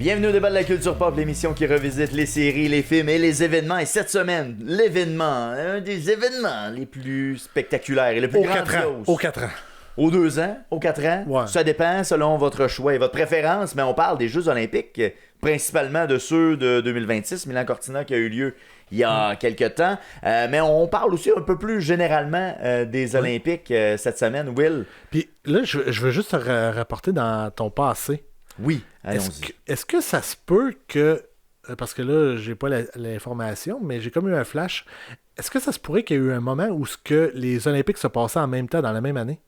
Bienvenue au débat de la culture pop, l'émission qui revisite les séries, les films et les événements. Et cette semaine, un des événements les plus spectaculaires et le plus grandiose. Aux 4 ans. Aux 2 ans, aux 4 ans. Ouais. Ça dépend selon votre choix et votre préférence, mais on parle des Jeux olympiques, principalement de ceux de 2026, Milan Cortina qui a eu lieu il y a quelques temps. Mais on parle aussi un peu plus généralement des Olympiques cette semaine, Will. Puis là, je veux juste te rapporter dans ton passé. Oui, allons-y. Est-ce que ça se peut que, parce que là, j'ai pas l'information, mais j'ai comme eu un flash, est-ce que ça se pourrait qu'il y ait eu un moment où les Olympiques se passaient en même temps, dans la même année?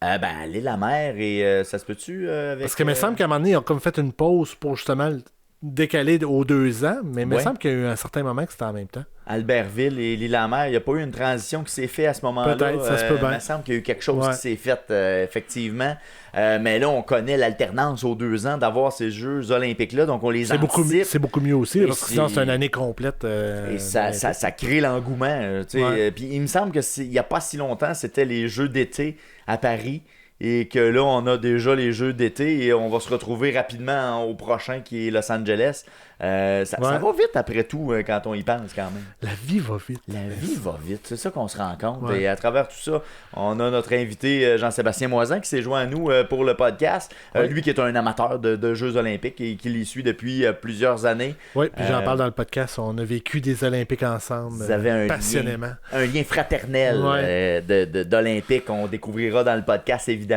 L'île-la-mer et ça se peut-tu avec... Parce que il me semble qu'à un moment donné, ils ont comme fait une pause pour justement décaler aux 2 ans, mais il me semble qu'il y a eu un certain moment que c'était en même temps. Albertville et l'île-la-mer, il n'y a pas eu une transition qui s'est faite à ce moment-là. Peut-être, ça se peut bien. Il me semble qu'il y a eu quelque chose qui s'est fait, effectivement. Mais là, on connaît l'alternance aux 2 ans d'avoir ces Jeux olympiques-là, donc on les anticipe. C'est beaucoup mieux aussi, parce que sinon, c'est une année complète. Et ça crée l'engouement. Puis il me semble qu'il n'y a pas si longtemps, c'était les Jeux d'été à Paris. Et que là, on a déjà les Jeux d'été et on va se retrouver rapidement au prochain qui est Los Angeles. Ça va vite après tout quand on y pense quand même. La vie va vite. La vie va vite, c'est ça qu'on se rend compte. Ouais. Et à travers tout ça, on a notre invité Jean-Sébastien Moisan qui s'est joint à nous pour le podcast. Lui qui est un amateur de Jeux olympiques et qui les suit depuis plusieurs années. Oui, puis j'en parle dans le podcast. On a vécu des Olympiques ensemble, vous avez passionnément. Un lien fraternel d'Olympiques qu'on découvrira dans le podcast, évidemment.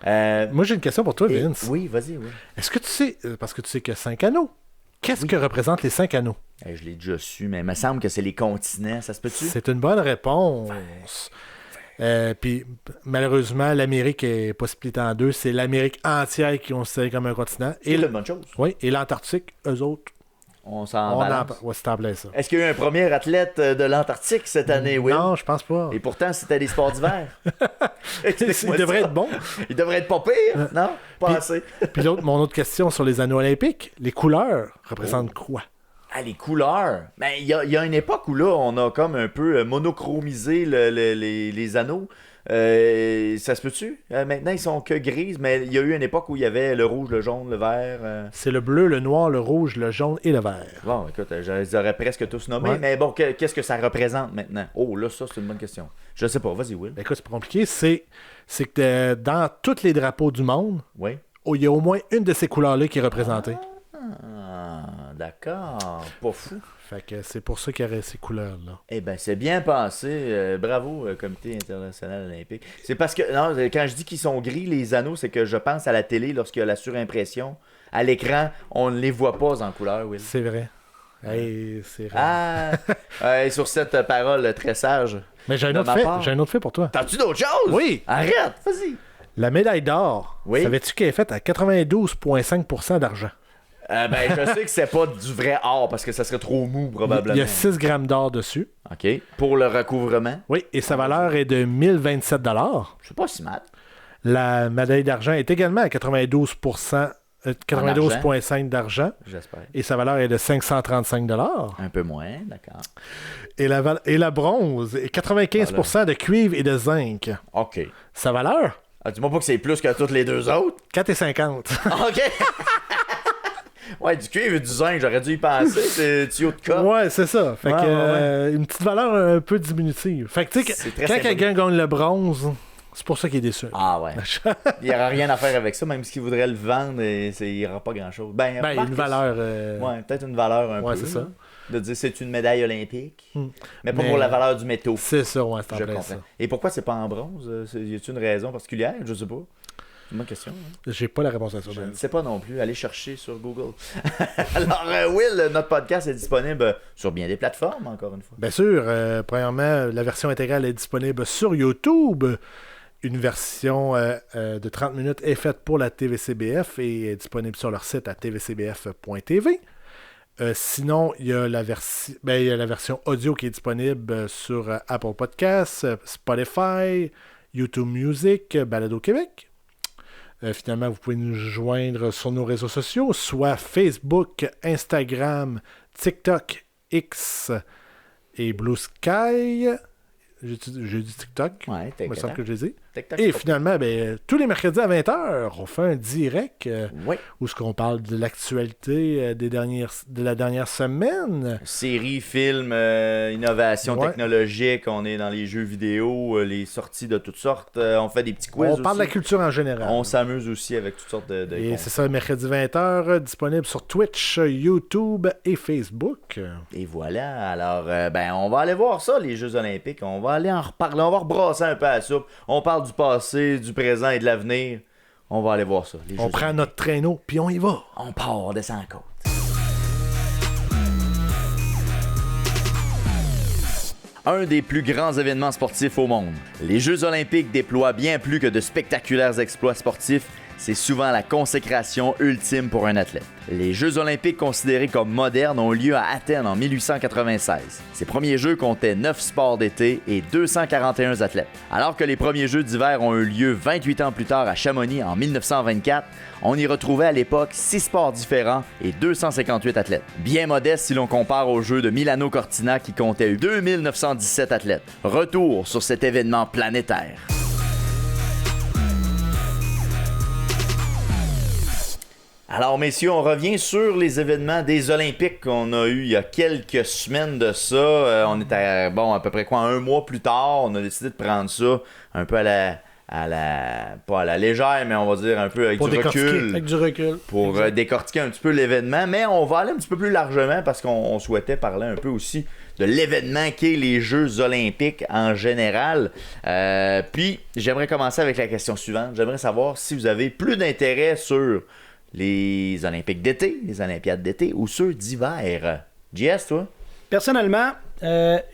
Moi, j'ai une question pour toi, Vince. Oui, vas-y. Oui. Est-ce que tu sais, parce que tu sais qu'il y a 5 anneaux, qu'est-ce que représentent les 5 anneaux? Je l'ai déjà su, mais il me semble que c'est les continents. Ça se peut-tu? C'est une bonne réponse. Puis, malheureusement, l'Amérique est pas splittée en deux. C'est l'Amérique entière qui est considérée comme un continent. C'est une bonne chose. Oui, et l'Antarctique, eux autres. On s'en balance. C'est en plein ça. Est-ce qu'il y a eu un premier athlète de l'Antarctique cette année, Will? Non, je pense pas. Et pourtant, c'était des sports d'hiver. Il devrait être bon. Il devrait être pas pire, non? Pas assez. Puis mon autre question sur les anneaux olympiques, les couleurs représentent quoi? Les couleurs. Il y a une époque où là, on a comme un peu monochromisé les anneaux. Ça se peut-tu? Maintenant, ils sont que grises, mais il y a eu une époque où il y avait le rouge, le jaune, le vert. C'est le bleu, le noir, le rouge, le jaune et le vert. Bon, écoute, je les aurais presque tous nommés, mais bon, qu'est-ce que ça représente maintenant? Oh, là, ça, c'est une bonne question. Je sais pas, vas-y, Will. Écoute, c'est pas compliqué. C'est que dans tous les drapeaux du monde, il y a au moins une de ces couleurs-là qui est représentée. D'accord. Pas fou. Fait que c'est pour ça qu'il y aurait ces couleurs-là. Eh bien, c'est bien passé. Bravo, Comité international olympique. C'est parce que, non, quand je dis qu'ils sont gris, les anneaux, c'est que je pense à la télé, lorsqu'il y a la surimpression, à l'écran, on ne les voit pas en couleur, Will. C'est vrai. C'est vrai. Sur cette parole très sage. Mais j'ai un autre fait pour toi. T'as-tu d'autres choses? Oui. Arrête, vas-y. La médaille d'or, savais-tu qu'elle est faite à 92,5% d'argent? Je sais que c'est pas du vrai or parce que ça serait trop mou probablement. Il y a 6 grammes d'or dessus. OK. Pour le recouvrement. Oui, et sa valeur est de 1027 $. C'est pas si mal. La médaille d'argent est également à 92,5 d'argent. J'espère. Et sa valeur est de 535 $. Un peu moins, d'accord. Et la bronze est 95% de cuivre et de zinc. OK. Sa valeur? Dis-moi pas que c'est plus que toutes les deux autres. 4,50 $. OK. Ouais, du cuivre et du zinc, j'aurais dû y penser, c'est tuyau de coque. Ouais, c'est ça. Fait que une petite valeur un peu diminutive. Fait que tu sais, quand quelqu'un gagne le bronze, c'est pour ça qu'il est déçu. Ah ouais. Il n'y aura rien à faire avec ça, même s'il voudrait le vendre, il n'y aura pas grand-chose. Une valeur... Ouais, peut-être une valeur un peu. Ouais, c'est ça. De dire c'est une médaille olympique, mais pas pour la valeur du métaux. C'est ça, ouais, c'est en plein ça. Et pourquoi c'est pas en bronze? Y a-t-il une raison particulière? Je sais pas. C'est une bonne question. Hein? J'ai pas la réponse à ça. Je ne sais pas non plus. Allez chercher sur Google. Alors, Will, notre podcast est disponible sur bien des plateformes, encore une fois. Bien sûr. Premièrement, la version intégrale est disponible sur YouTube. Une version de 30 minutes est faite pour la TVCBF et est disponible sur leur site à tvcbf.tv. Sinon, il y a la version audio qui est disponible sur Apple Podcasts, Spotify, YouTube Music, Balado Québec. Finalement, vous pouvez nous joindre sur nos réseaux sociaux, soit Facebook, Instagram, TikTok, X et Blue Sky. J'ai dit TikTok. Ouais, Il me semble que je les ai. Tic-tac, Et stop. finalement, tous les mercredis à 20h, on fait un direct Oui. où ce qu'on parle de l'actualité de la dernière semaine. Séries, films, innovation Ouais. technologique, on est dans les jeux vidéo, les sorties de toutes sortes. On fait des petits quiz On parle de la aussi. culture en général. On s'amuse aussi avec toutes sortes de Et concepts. c'est ça, mercredi 20h, disponible sur Twitch, YouTube et Facebook. Et voilà, alors on va aller voir ça, les Jeux Olympiques. On va aller en reparler, on va rebrasser un peu à la soupe. On parle du passé, du présent et de l'avenir. On va aller voir ça. Les On Jeux prend Olympiques. notre traîneau, puis on y va. On part, on descend la côte. Un des plus grands événements sportifs au monde. Les Jeux Olympiques déploient bien plus que de spectaculaires exploits sportifs. C'est souvent la consécration ultime pour un athlète. Les Jeux Olympiques considérés comme modernes ont eu lieu à Athènes en 1896. Ces premiers Jeux comptaient 9 sports d'été et 241 athlètes. Alors que les premiers Jeux d'hiver ont eu lieu 28 ans plus tard à Chamonix en 1924, on y retrouvait à l'époque 6 sports différents et 258 athlètes. Bien modeste si l'on compare aux Jeux de Milano Cortina qui comptaient 2917 athlètes. Retour sur cet événement planétaire. Alors, messieurs, on revient sur les événements des Olympiques qu'on a eu il y a quelques semaines de ça. On est à peu près un mois plus tard. On a décidé de prendre ça un peu pas à la légère, mais on va dire un peu avec Pour du décortiquer. recul. Avec du recul. Pour décortiquer un petit peu l'événement. Mais on va aller un petit peu plus largement parce qu'on souhaitait parler un peu aussi de l'événement qu'est les Jeux Olympiques en général. Puis, j'aimerais commencer avec la question suivante. J'aimerais savoir si vous avez plus d'intérêt sur les Olympiques d'été, les Olympiades d'été ou ceux d'hiver. JS, toi? Personnellement,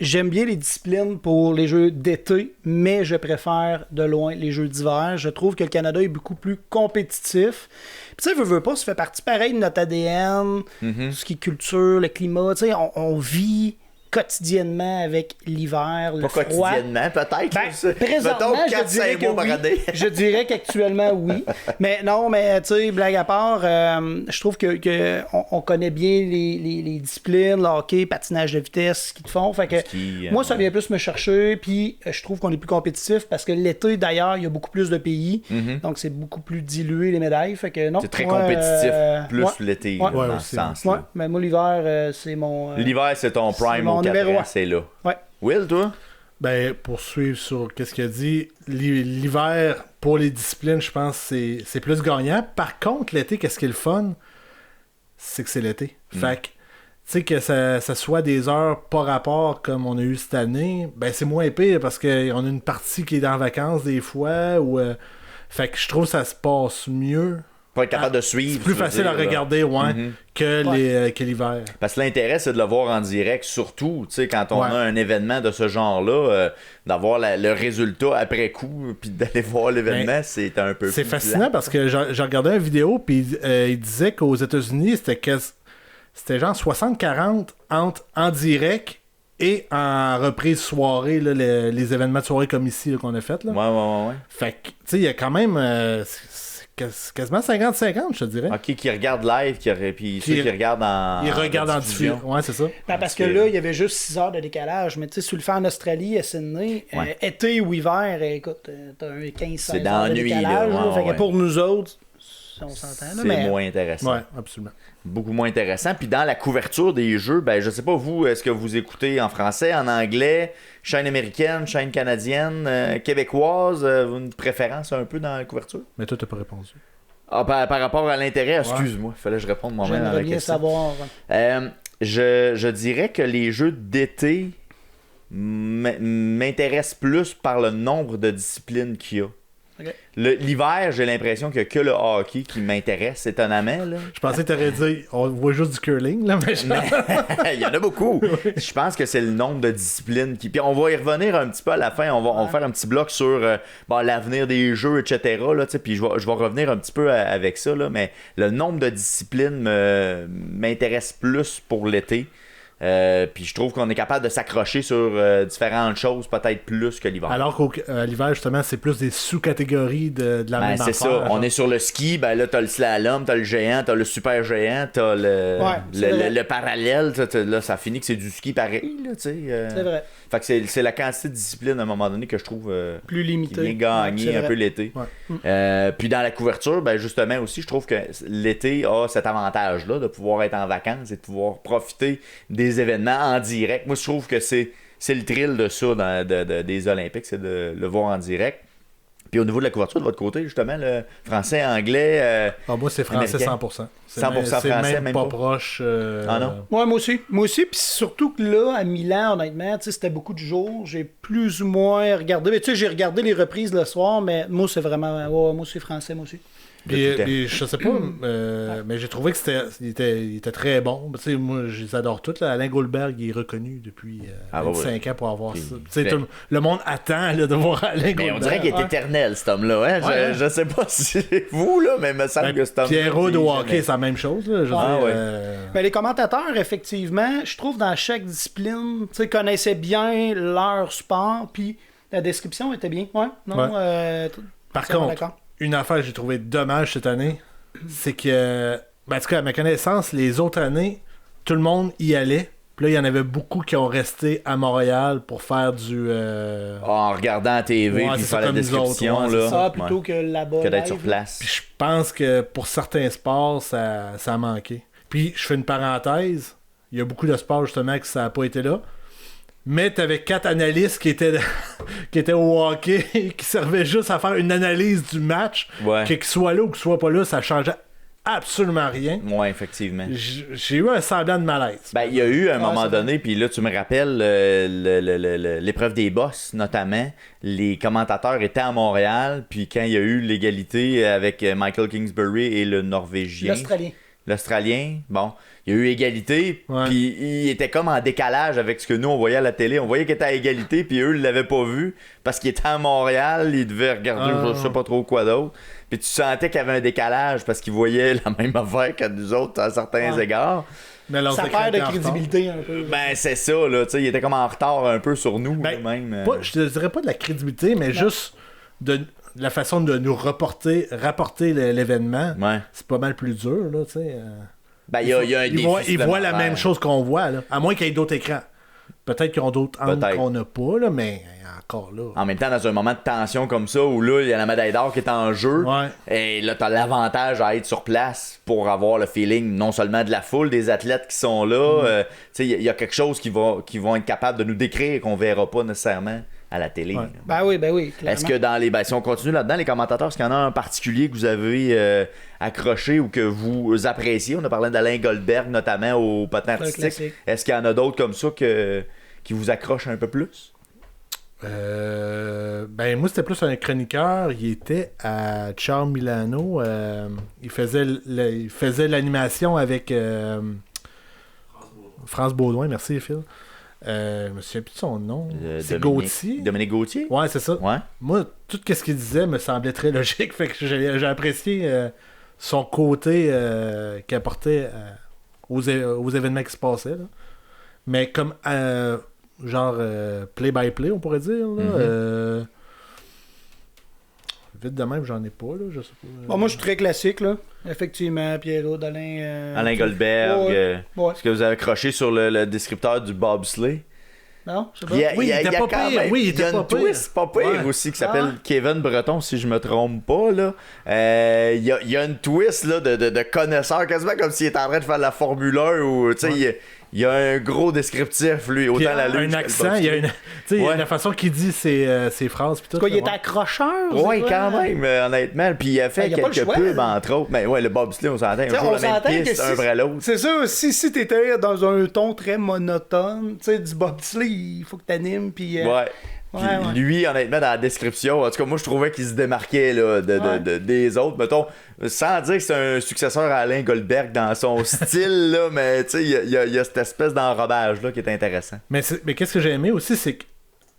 j'aime bien les disciplines pour les jeux d'été, mais je préfère de loin les jeux d'hiver. Je trouve que le Canada est beaucoup plus compétitif. Puis tu sais, veux pas, ça fait partie pareil de notre ADN, tout ce qui est culture, le climat. Tu sais, on vit quotidiennement avec l'hiver, le Pas froid. quotidiennement, peut-être. Ben, présentement, mettons je dirais 4-5 que mois par oui. année. Je dirais qu'actuellement, oui. Mais non, mais tu sais, blague à part, je trouve que on connaît bien les disciplines, le hockey, patinage de vitesse, ce qu'ils te font. Fait que Ski, moi, ça vient plus me chercher. Puis je trouve qu'on est plus compétitif parce que l'été, d'ailleurs, il y a beaucoup plus de pays. Donc c'est beaucoup plus dilué les médailles. Fait que non. C'est très moi, compétitif, plus ouais. l'été, Ouais. là, dans aussi. ce sens-là. Ouais, mais moi, l'hiver, c'est mon. L'hiver, c'est ton c'est prime mon au 4 numéro ans, un. c'est là. Ouais. Will, toi? Pour suivre sur qu'est-ce qu'il a dit, l'hiver, pour les disciplines, je pense que c'est plus gagnant. Par contre, l'été, qu'est-ce qui est le fun? C'est que c'est l'été. Fait que, tu sais, que ça soit des heures pas rapport comme on a eu cette année, c'est moins pire parce qu'on a une partie qui est dans vacances des fois. Fait que je trouve que ça se passe mieux. Pas être capable de suivre. C'est plus tu veux facile dire, à là. regarder, que l'hiver. Parce que l'intérêt, c'est de le voir en direct, surtout, tu sais, quand on Ouais. a un événement de ce genre-là, d'avoir le résultat après coup, puis d'aller voir l'événement, c'est un peu C'est plus fascinant plat. parce que j'ai regardé une vidéo, puis il disait qu'aux États-Unis, c'était genre 60-40 entre en direct et en reprise soirée, là, les événements de soirée comme ici là, qu'on a fait. Là. Ouais. Fait que, tu sais, il y a quand même c'est quasiment 50-50, je te dirais. Ok, qui regarde live, puis ceux qui regardent en. Ils regardent en diffusion. Ouais, c'est ça. Ben, parce que là, il y avait juste 6 heures de décalage. Mais tu sais, si tu le fais en Australie, à Sydney, Ouais. été ou hiver, écoute, t'as un 15-16 C'est dans heures la de nuit, décalage. là. là. Ouais, Fait que ouais. pour nous autres, on s'entend. là, C'est mais moins intéressant. Ouais, absolument. Beaucoup moins intéressant. Puis dans la couverture des jeux, je sais pas vous, est-ce que vous écoutez en français, en anglais, chaîne américaine, chaîne canadienne, québécoise, une préférence un peu dans la couverture? Mais toi, t'as pas répondu. Ah, par rapport à l'intérêt, excuse-moi, il fallait que je réponde moi-même à j'aimerais la bien question. savoir. Je dirais que les jeux d'été m'intéressent plus par le nombre de disciplines qu'il y a. Ok. L'hiver, j'ai l'impression qu'il n'y a que le hockey qui m'intéresse, étonnamment. Là. Je pensais que t'aurais dit, on voit juste du curling, là, mais Il y en a beaucoup. Je pense que c'est le nombre de disciplines qui. Puis on va y revenir un petit peu à la fin. On va faire un petit bloc sur l'avenir des jeux, etc. Là, puis je vais revenir un petit peu avec ça. Là, mais le nombre de disciplines m'intéresse plus pour l'été. Puis je trouve qu'on est capable de s'accrocher sur différentes choses, peut-être plus que l'hiver. Alors qu'à l'hiver, justement, c'est plus des sous-catégories de la même affaire. C'est ça. On est sur le ski, ben là, t'as le slalom, t'as le géant, t'as le super géant, t'as le parallèle. Là, ça finit que c'est du ski pareil, là, tu sais. C'est vrai. Fait que c'est la quantité de discipline à un moment donné que je trouve plus limitée. qui vient gagner un peu l'été. Ouais. Puis dans la couverture, ben justement aussi, je trouve que l'été a cet avantage-là de pouvoir être en vacances et de pouvoir profiter des événements en direct. Moi, je trouve que c'est le thrill de ça des Olympiques, c'est de le voir en direct. Puis au niveau de la couverture, de votre côté, justement, le français, anglais... moi, c'est français américain. 100%. 100% français, même pas proche. Ah non? Ouais, moi aussi. Puis surtout que là, à Milan, honnêtement, c'était beaucoup de jours. J'ai plus ou moins regardé. Mais tu sais, j'ai regardé les reprises le soir, mais moi, c'est vraiment... Ouais, moi, c'est français, moi aussi. Puis, je sais pas, mais j'ai trouvé que il était très bon. Tu sais, moi, je les adore tous. Là. Alain Goldberg, il est reconnu depuis 25 ans pour avoir ça. Tu sais, le monde attend là, de voir Alain Goldberg. Mais on dirait qu'il est éternel, cet homme-là. Hein? Je sais pas si c'est vous, là, mais il me semble que cet homme-là... Pierrot de hockey, c'est la même chose. Là, Mais les commentateurs, effectivement, je trouve dans chaque discipline, tu sais, connaissaient bien leur sport, puis la description était bien. Ouais, non, Par contre, une affaire que j'ai trouvé dommage cette année, c'est que, en tout cas, à ma connaissance, les autres années, tout le monde y allait. Puis là, il y en avait beaucoup qui ont resté à Montréal pour faire du... En regardant la TV, puis faire la description. Là, plutôt que là-bas. Que d'être sur place. Puis je pense que pour certains sports, ça a manqué. Puis je fais une parenthèse. Il y a beaucoup de sports, justement, que ça n'a pas été là. Mais t'avais 4 analystes qui étaient au hockey, qui servaient juste à faire une analyse du match. Ouais. Qu'ils soient là ou qu'ils soient pas là, ça changeait absolument rien. Ouais, effectivement. J'ai eu un semblant de malaise. Ben, il y a eu un moment donné, puis là, tu me rappelles, l'épreuve des bosses, notamment, les commentateurs étaient à Montréal, puis quand il y a eu l'égalité avec Michael Kingsbury et le Norvégien... L'Australien, bon, il y a eu égalité, puis il était comme en décalage avec ce que nous, on voyait à la télé. On voyait qu'il était à égalité, puis eux, ils l'avaient pas vu, parce qu'il était à Montréal, ils devaient regarder je sais pas trop quoi d'autre. Puis tu sentais qu'il y avait un décalage, parce qu'ils voyaient la même affaire que nous autres à certains égards. Mais ça perd de crédibilité un peu. Ben, c'est ça, là, tu sais, il était comme en retard un peu sur nous, même. Je te dirais pas de la crédibilité, mais juste de la façon de nous rapporter l'événement. Ouais. C'est pas mal plus dur, là, tu sais. Ben, il y a un défi. Ils voient la même chose qu'on voit, là. À moins qu'il y ait d'autres écrans. Peut-être qu'ils ont d'autres angles qu'on n'a pas, là, mais encore là. En même temps, dans un moment de tension comme ça, où là, il y a la médaille d'or qui est en jeu, et là, t'as l'avantage à être sur place pour avoir le feeling non seulement de la foule, des athlètes qui sont là, tu sais, il y a quelque chose qui vont être capables de nous décrire qu'on verra pas nécessairement à la télé. Ouais. Ben oui, clairement. Est-ce que dans les... si on continue là-dedans, les commentateurs, est-ce qu'il y en a un particulier que vous avez accroché ou que vous appréciez? On a parlé d'Alain Goldberg, notamment au patin artistique. Est-ce qu'il y en a d'autres comme ça qui vous accrochent un peu plus? Moi, c'était plus un chroniqueur. Il était à Ciao Milano. Il faisait l'animation avec France Baudouin. Merci, Phil. Je me souviens plus de son nom. C'est Gauthier. Dominique Gauthier? Ouais, c'est ça. Ouais. Moi, tout ce qu'il disait me semblait très logique. Fait que j'ai apprécié son côté qu'il apportait aux événements qui se passaient. Là. Mais comme play-by-play, on pourrait dire. Là, vite de même, j'en ai pas. Là, je sais pas. Bon, moi, je suis très classique. Là. Effectivement, Pierrot, Alain Goldberg. Est-ce que vous avez accroché sur le descripteur du bobsleigh? Non, je sais pas. Il était pas pire. Il y a un twist pas pire aussi qui s'appelle Kevin Breton, si je me trompe pas. Là. Il y a une twist là, de connaisseur, quasiment comme s'il était en train de faire de la Formule 1 ou tu sais. Il y a un gros descriptif, lui. Autant la lutte. Un accent, il y a la façon qu'il dit ses phrases. Pis tout, il est accrocheur. Oui, quand même, honnêtement. Puis il a fait quelques pubs, entre autres. Mais ouais, le bobsleigh, on s'entend. Un jour, la même piste, un vrai l'autre. C'est ça. Si t'étais dans un ton très monotone, tu sais, du bobsleigh, il faut que t'animes. Puis. Lui, honnêtement, dans la description, en tout cas, moi, je trouvais qu'il se démarquait là, des autres. Mettons, sans dire que c'est un successeur à Alain Goldberg dans son style, là, mais tu sais, il y a cette espèce d'enrobage là qui est intéressant. Mais qu'est-ce que j'ai aimé aussi, c'est que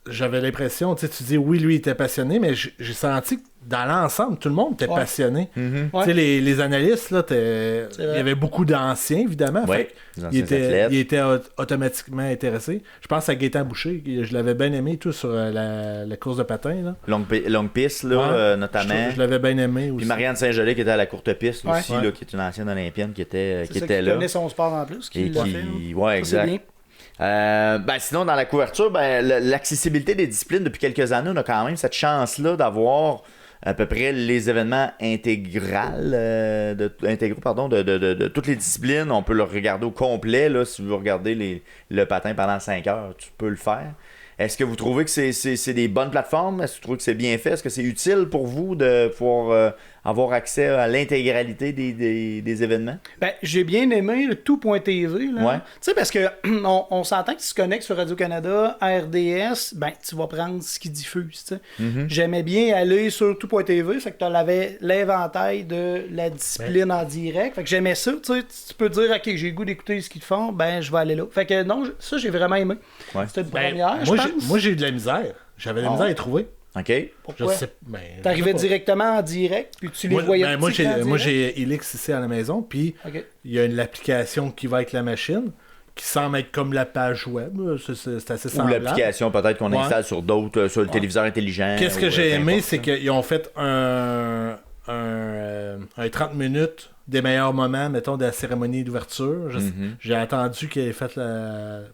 j'avais l'impression, tu dis, oui, lui, il était passionné, mais j'ai senti que dans l'ensemble, tout le monde était passionné. Mhm. Tu sais, les analystes, là, il y avait beaucoup d'anciens, évidemment. Ouais, il était automatiquement intéressé. Je pense à Gaétan Boucher, je l'avais bien aimé, tout, sur la course de patin. Là. Longue piste, là, notamment. Je l'avais bien aimé aussi. Puis Marianne Saint-Gelais qui était à la courte piste aussi, là, qui est une ancienne olympienne qui était là. Qui connaît son sport en plus. Ouais, exact. Sinon, dans la couverture, l'accessibilité des disciplines depuis quelques années, on a quand même cette chance-là d'avoir à peu près les événements intégraux de toutes les disciplines. On peut le regarder au complet. Là, si vous regardez le patin pendant 5 heures, tu peux le faire. Est-ce que vous trouvez que c'est des bonnes plateformes? Est-ce que vous trouvez que c'est bien fait? Est-ce que c'est utile pour vous de pouvoir avoir accès à l'intégralité des événements? J'ai bien aimé le tout.tv. Ouais. Tu sais, parce que on s'entend que tu te connectes sur Radio-Canada, RDS, tu vas prendre ce qu'ils diffusent. Tu sais. Mm-hmm. J'aimais bien aller sur tout.tv, fait que tu avais l'inventaire de la discipline en direct. Fait que j'aimais ça. Tu peux dire, OK, j'ai le goût d'écouter ce qu'ils font, je vais aller là. Fait que non, ça, j'ai vraiment aimé. Ouais. C'était une première, moi, j'ai eu de la misère. J'avais de la misère à y trouver. OK. Pourquoi? T'arrivais je sais pas. directement en direct, puis tu les voyais moi, j'ai Elix ici à la maison, puis il y a l'application qui va avec la machine, qui semble être comme la page web. C'est assez semblable. Ou l'application peut-être qu'on installe sur d'autres, sur le téléviseur intelligent. Qu'est-ce que j'ai aimé, c'est qu'ils ont fait un 30 minutes des meilleurs moments, mettons, de la cérémonie d'ouverture. J'ai attendu qu'ils aient fait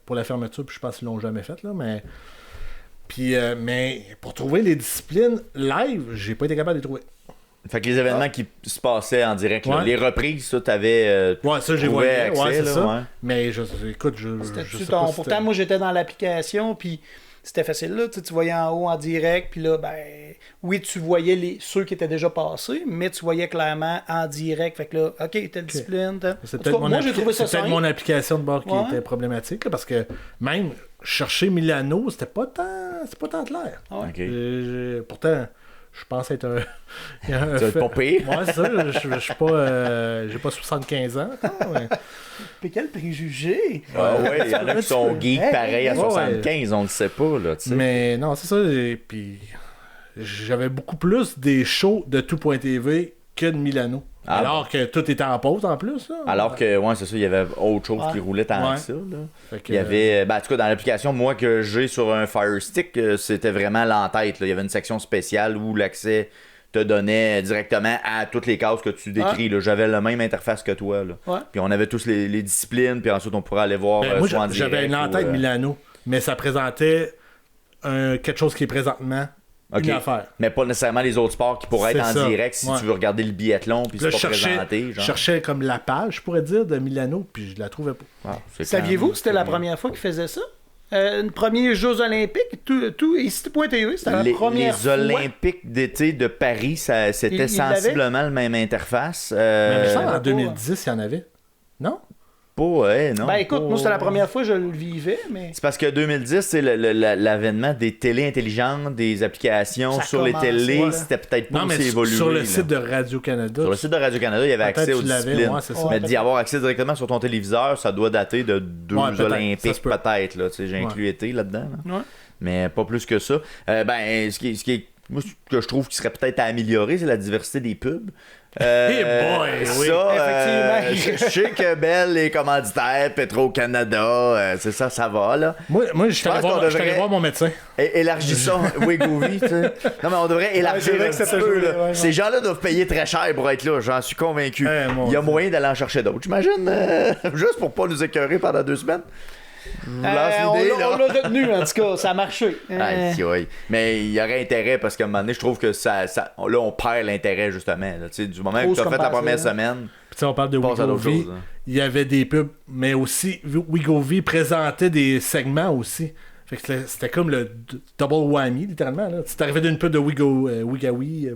pour la fermeture, puis je pense qu'ils l'ont jamais fait, là, mais... Puis, mais pour trouver les disciplines live, j'ai pas été capable de les trouver. Fait que les événements qui se passaient en direct, là, les reprises, ça, t'avais ça, j'ai voyé accès, c'est là, ça. Ouais. Mais écoute, je sais pas pourtant, moi, j'étais dans l'application, puis c'était facile, là. Tu voyais en haut en direct, puis là, oui, tu voyais ceux qui étaient déjà passés, mais tu voyais clairement en direct. Fait que là, OK, telle discipline. C'est peut-être mon application de bord qui était problématique, là, parce que même chercher Milano, c'est pas tant clair. Pourtant, je pense être un. Tu vas être pas pire. Ouais, ça, je suis pas. J'ai pas 75 ans. Mais quel préjugé! Ah ouais, il y en a qui sont geeks pareil à 75, on le sait pas, là, tu sais. Mais non, c'est ça. Et puis, j'avais beaucoup plus des shows de tout.tv que de Milano. Alors que tout était en pause en plus. Là. Alors que, c'est ça, il y avait autre chose qui roulait tant que ça. Là. Il y avait, en tout cas, dans l'application, moi, que j'ai sur un Fire Stick, c'était vraiment l'entête. Il y avait une section spéciale où l'accès te donnait directement à toutes les cases que tu décris. Là. J'avais la même interface que toi. Là. Puis on avait tous les disciplines, puis ensuite on pourrait aller voir moi, soit en direct. J'avais une entête Milano, mais ça présentait quelque chose qui est présentement une affaire. Mais pas nécessairement les autres sports qui pourraient être en direct si tu veux regarder le biathlon puis c'est pas présenté. Je cherchais comme la page, je pourrais dire, de Milano, puis je la trouvais pas. Saviez-vous que c'était la première fois qu'ils faisaient ça? Une première Jeux Olympiques, ici tout.tv, c'était la première fois. Les Olympiques d'été de Paris, c'était sensiblement la même interface. Mais ça, en 2010, il y en avait. Non? Non. Écoute, moi c'était la première fois que je le vivais, mais... C'est parce que 2010, c'est l'avènement des télés intelligentes, des applications sur les télés, c'était peut-être pas aussi évolué. Sur le site de Radio-Canada. Sur le site de Radio-Canada, il y avait accès aux disciplines. Mais d'y avoir accès directement sur ton téléviseur, ça doit dater de 2 Olympiques peut-être. Là, j'ai inclus été là-dedans. Là. Mais pas plus que ça. Ce que je trouve qui serait peut-être à améliorer, c'est la diversité des pubs. Effectivement. Je sais que Bell, les commanditaires, Petro-Canada, c'est ça, ça va, là. Moi je suis allé voir mon médecin. Élargir ça, Wegovy, tu sais. Non, mais on devrait élargir un petit peu, là. Ces gens-là doivent payer très cher pour être là, j'en suis convaincu. Il y a moyen d'aller en chercher d'autres, j'imagine, juste pour pas nous écœurer pendant 2 semaines. On l'a retenu, en tout cas, ça a marché. Mais il y aurait intérêt parce qu'à un moment donné, je trouve que là, on perd l'intérêt justement. Là, du moment que tu as fait la première semaine, puis on parle de Wegovy, il y avait des pubs, mais aussi Wegovy présentait des segments aussi. Fait que c'était comme le double whammy, littéralement. Là. Tu t'arrivais d'une pub de Wegovy.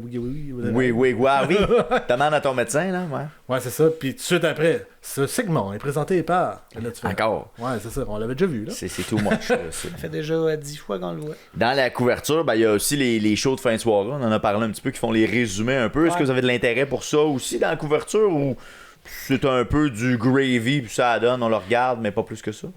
Oui. Demande à ton médecin, là. Ouais, c'est ça. Puis tout de suite après, ce segment est présenté par... Là, encore. Ouais, c'est ça. On l'avait déjà vu, là. C'est too much. Ça fait déjà 10 fois qu'on le voit. Dans la couverture, il y a aussi les shows de fin de soirée. On en a parlé un petit peu, qui font les résumés un peu. Est-ce que vous avez de l'intérêt pour ça aussi dans la couverture ou c'est un peu du gravy puis ça donne, on le regarde, mais pas plus que ça?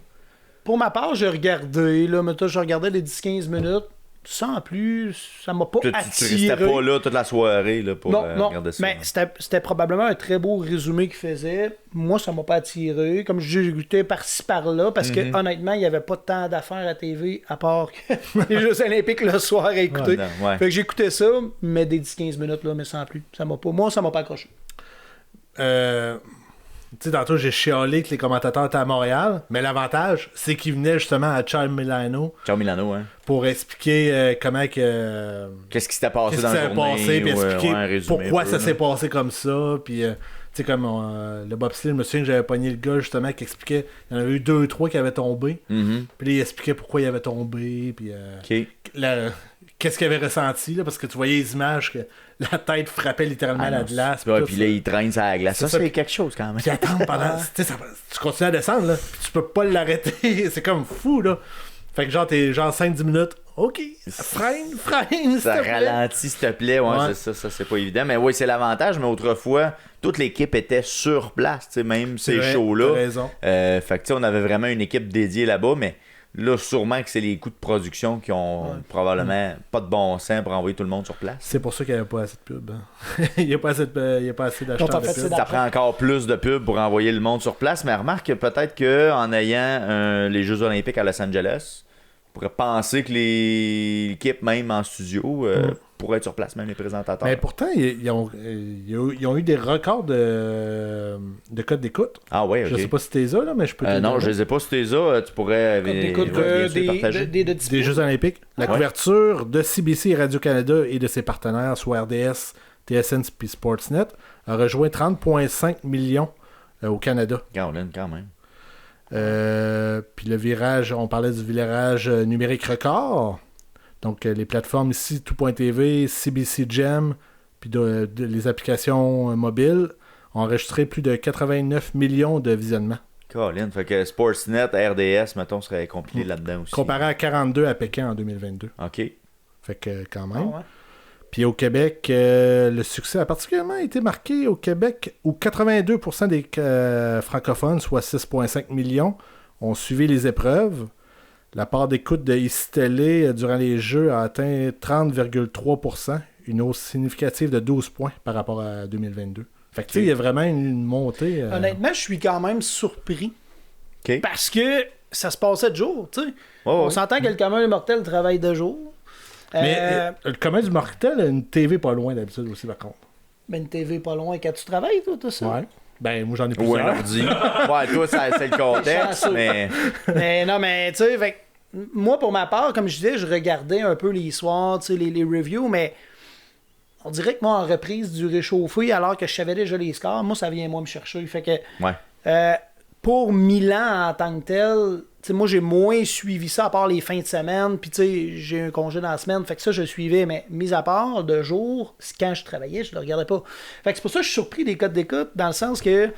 pour ma part, j'ai regardé, là, mais je regardais les 10-15 minutes. Sans plus, ça m'a pas Tu attiré. restais pas là toute la soirée là, pour regarder ça. Mais c'était probablement un très beau résumé qu'il faisait. Moi, ça m'a pas attiré. Comme j'ai écouté par-ci par-là, parce que honnêtement, il n'y avait pas tant d'affaires à TV à part que les Jeux Olympiques le soir à écouter. Fait que j'écoutais ça, mais des 10-15 minutes, là, mais sans plus. Moi, ça m'a pas accroché. Tu sais, tantôt, j'ai chialé que les commentateurs étaient à Montréal, mais l'avantage, c'est qu'ils venaient justement à Ciao Milano. Ciao Milano, hein. Pour expliquer comment que... Qu'est-ce qui s'était passé dans la journée. Puis expliquer résumé, pourquoi ça s'est passé comme ça. Puis, tu sais, comme le bobsleigh, je me souviens que j'avais pogné le gars, justement, qui expliquait... Il y en avait eu 2 ou 3 qui avaient tombé. Puis là, il expliquait pourquoi il avait tombé. Puis, qu'est-ce qu'il avait ressenti, là, parce que tu voyais les images que la tête frappait littéralement la glace. Puis là, il traîne sur la glace. Ça, c'est quelque chose quand même. Puis attends, tu continues à descendre, là, puis tu peux pas l'arrêter. C'est comme fou, là. Fait que genre, t'es genre 5-10 minutes. OK, freine, ça ralentit, s'il te plaît. Ouais. C'est ça, c'est pas évident. Mais oui, c'est l'avantage. Mais autrefois, toute l'équipe était sur place, tu sais, même ces shows-là. T'as raison. Fait que tu sais, on avait vraiment une équipe dédiée là-bas, mais là, sûrement que c'est les coûts de production qui ont probablement pas de bon sens pour envoyer tout le monde sur place. C'est pour ça qu'il n'y avait pas assez de pub. Hein. Il n'y a pas assez d'acheteurs de pub. Ça prend encore plus de pub pour envoyer le monde sur place, mais remarque peut-être qu'en ayant les Jeux Olympiques à Los Angeles, on pourrait penser que l'équipe, même en studio, pourrait être sur place, même les présentateurs. Mais pourtant, ils ont eu des records de code d'écoute. Ah ouais, ok. Je sais pas si t'es ça, là, mais je peux te non, je les ai pas si t'es ça. Tu pourrais des Jeux Olympiques. La couverture de CBC et Radio-Canada et de ses partenaires, soit RDS, TSN et Sportsnet, a rejoint 30,5 millions au Canada. Caroline, quand même. Puis le virage, on parlait du virage numérique record. Donc les plateformes ici, Tout.tv, CBC Gem, puis les applications mobiles ont enregistré plus de 89 millions de visionnements. Caroline, fait que Sportsnet, RDS, mettons, serait compilé là-dedans aussi. Comparé à 42 à Pékin en 2022. OK. Fait que quand même. Ah ouais. Puis au Québec, le succès a particulièrement été marqué au Québec où 82% des francophones, soit 6,5 millions, ont suivi les épreuves. La part d'écoute de Ici Télé durant les Jeux a atteint 30,3%, une hausse significative de 12 points par rapport à 2022. Fait que tu sais, il y a vraiment une montée. Honnêtement, je suis quand même surpris. Okay. Parce que ça se passait de jour, tu sais. On s'entend que le commun mortel travaille de jour. Mais le commun du mortel a une TV pas loin d'habitude aussi, par contre. Mais une TV pas loin quand tu travailles, toi, tout ça. Ouais. Ben, moi, j'en ai plusieurs. Ouais, un ordi. Ouais, toi, c'est le contexte, mais... mais non, mais, tu sais, moi, pour ma part, comme je disais, je regardais un peu les soirs, tu sais, les reviews, mais on dirait que moi, en reprise du réchauffé, alors que je savais déjà les scores, moi, ça vient, moi, me chercher. Fait que... Ouais. Pour Milan en tant que tel, t'sais, moi j'ai moins suivi ça à part les fins de semaine, puis j'ai un congé dans la semaine, fait que ça je suivais, mais mis à part de jour, quand je travaillais, je le regardais pas. Fait que c'est pour ça que je suis surpris des codes d'écoute, dans le sens que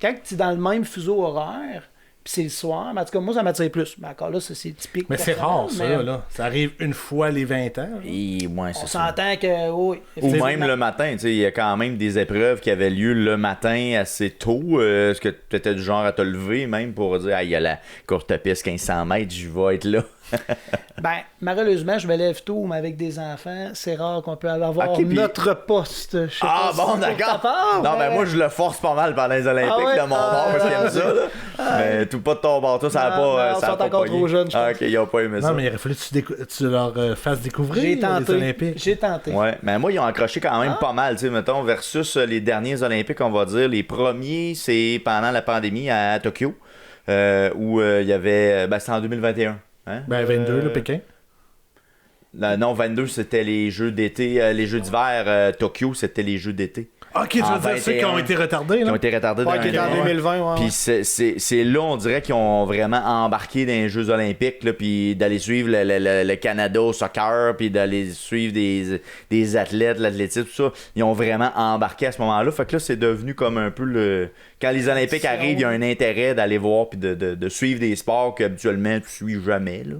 quand tu es dans le même fuseau horaire, puis c'est le soir, mais en tout cas moi ça m'attire plus. Mais encore là, ça c'est typique. Mais c'est rare ça, là. Ça arrive une fois les 20 ans. On s'entend que oui. Ou même le matin, il y a quand même des épreuves qui avaient lieu le matin assez tôt. Est-ce que tu étais du genre à te lever même pour dire il y a la courte piste 1500 mètres, je vais être là? Ben, malheureusement, je me lève tôt, mais avec des enfants, c'est rare qu'on peut avoir notre poste. Bon, d'accord. Non, ben moi, je le force pas mal pendant les Olympiques de mon bord, parce qu'il aime ça, là. Mais tout pas de ton bord, toi, ça n'a pas. Ils sont encore trop jeunes, je pense. Ok, ils n'ont pas aimé ça. Non, mais il aurait fallu que tu leur fasses découvrir les Olympiques. J'ai tenté. Ouais, mais moi, ils ont accroché quand même pas mal, tu sais, mettons, versus les derniers Olympiques, on va dire. Les premiers, c'est pendant la pandémie à Tokyo, où il y avait. Ben, c'était en 2021. Hein? Ben 22, le Pékin. Non, 22, c'était les Jeux d'été. Les Jeux d'hiver, Tokyo, c'était les Jeux d'été. Ok, tu veux dire ceux qui ont été retardés, là? Qui ont été retardés dans 2020, Puis c'est là, on dirait qu'ils ont vraiment embarqué dans les Jeux Olympiques, là, puis d'aller suivre le Canada au soccer, puis d'aller suivre des athlètes, l'athlétisme, tout ça. Ils ont vraiment embarqué à ce moment-là. Fait que là, c'est devenu comme un peu le... Quand les Olympiques arrivent, il y a un intérêt d'aller voir puis de suivre des sports qu'habituellement tu suis jamais. Là.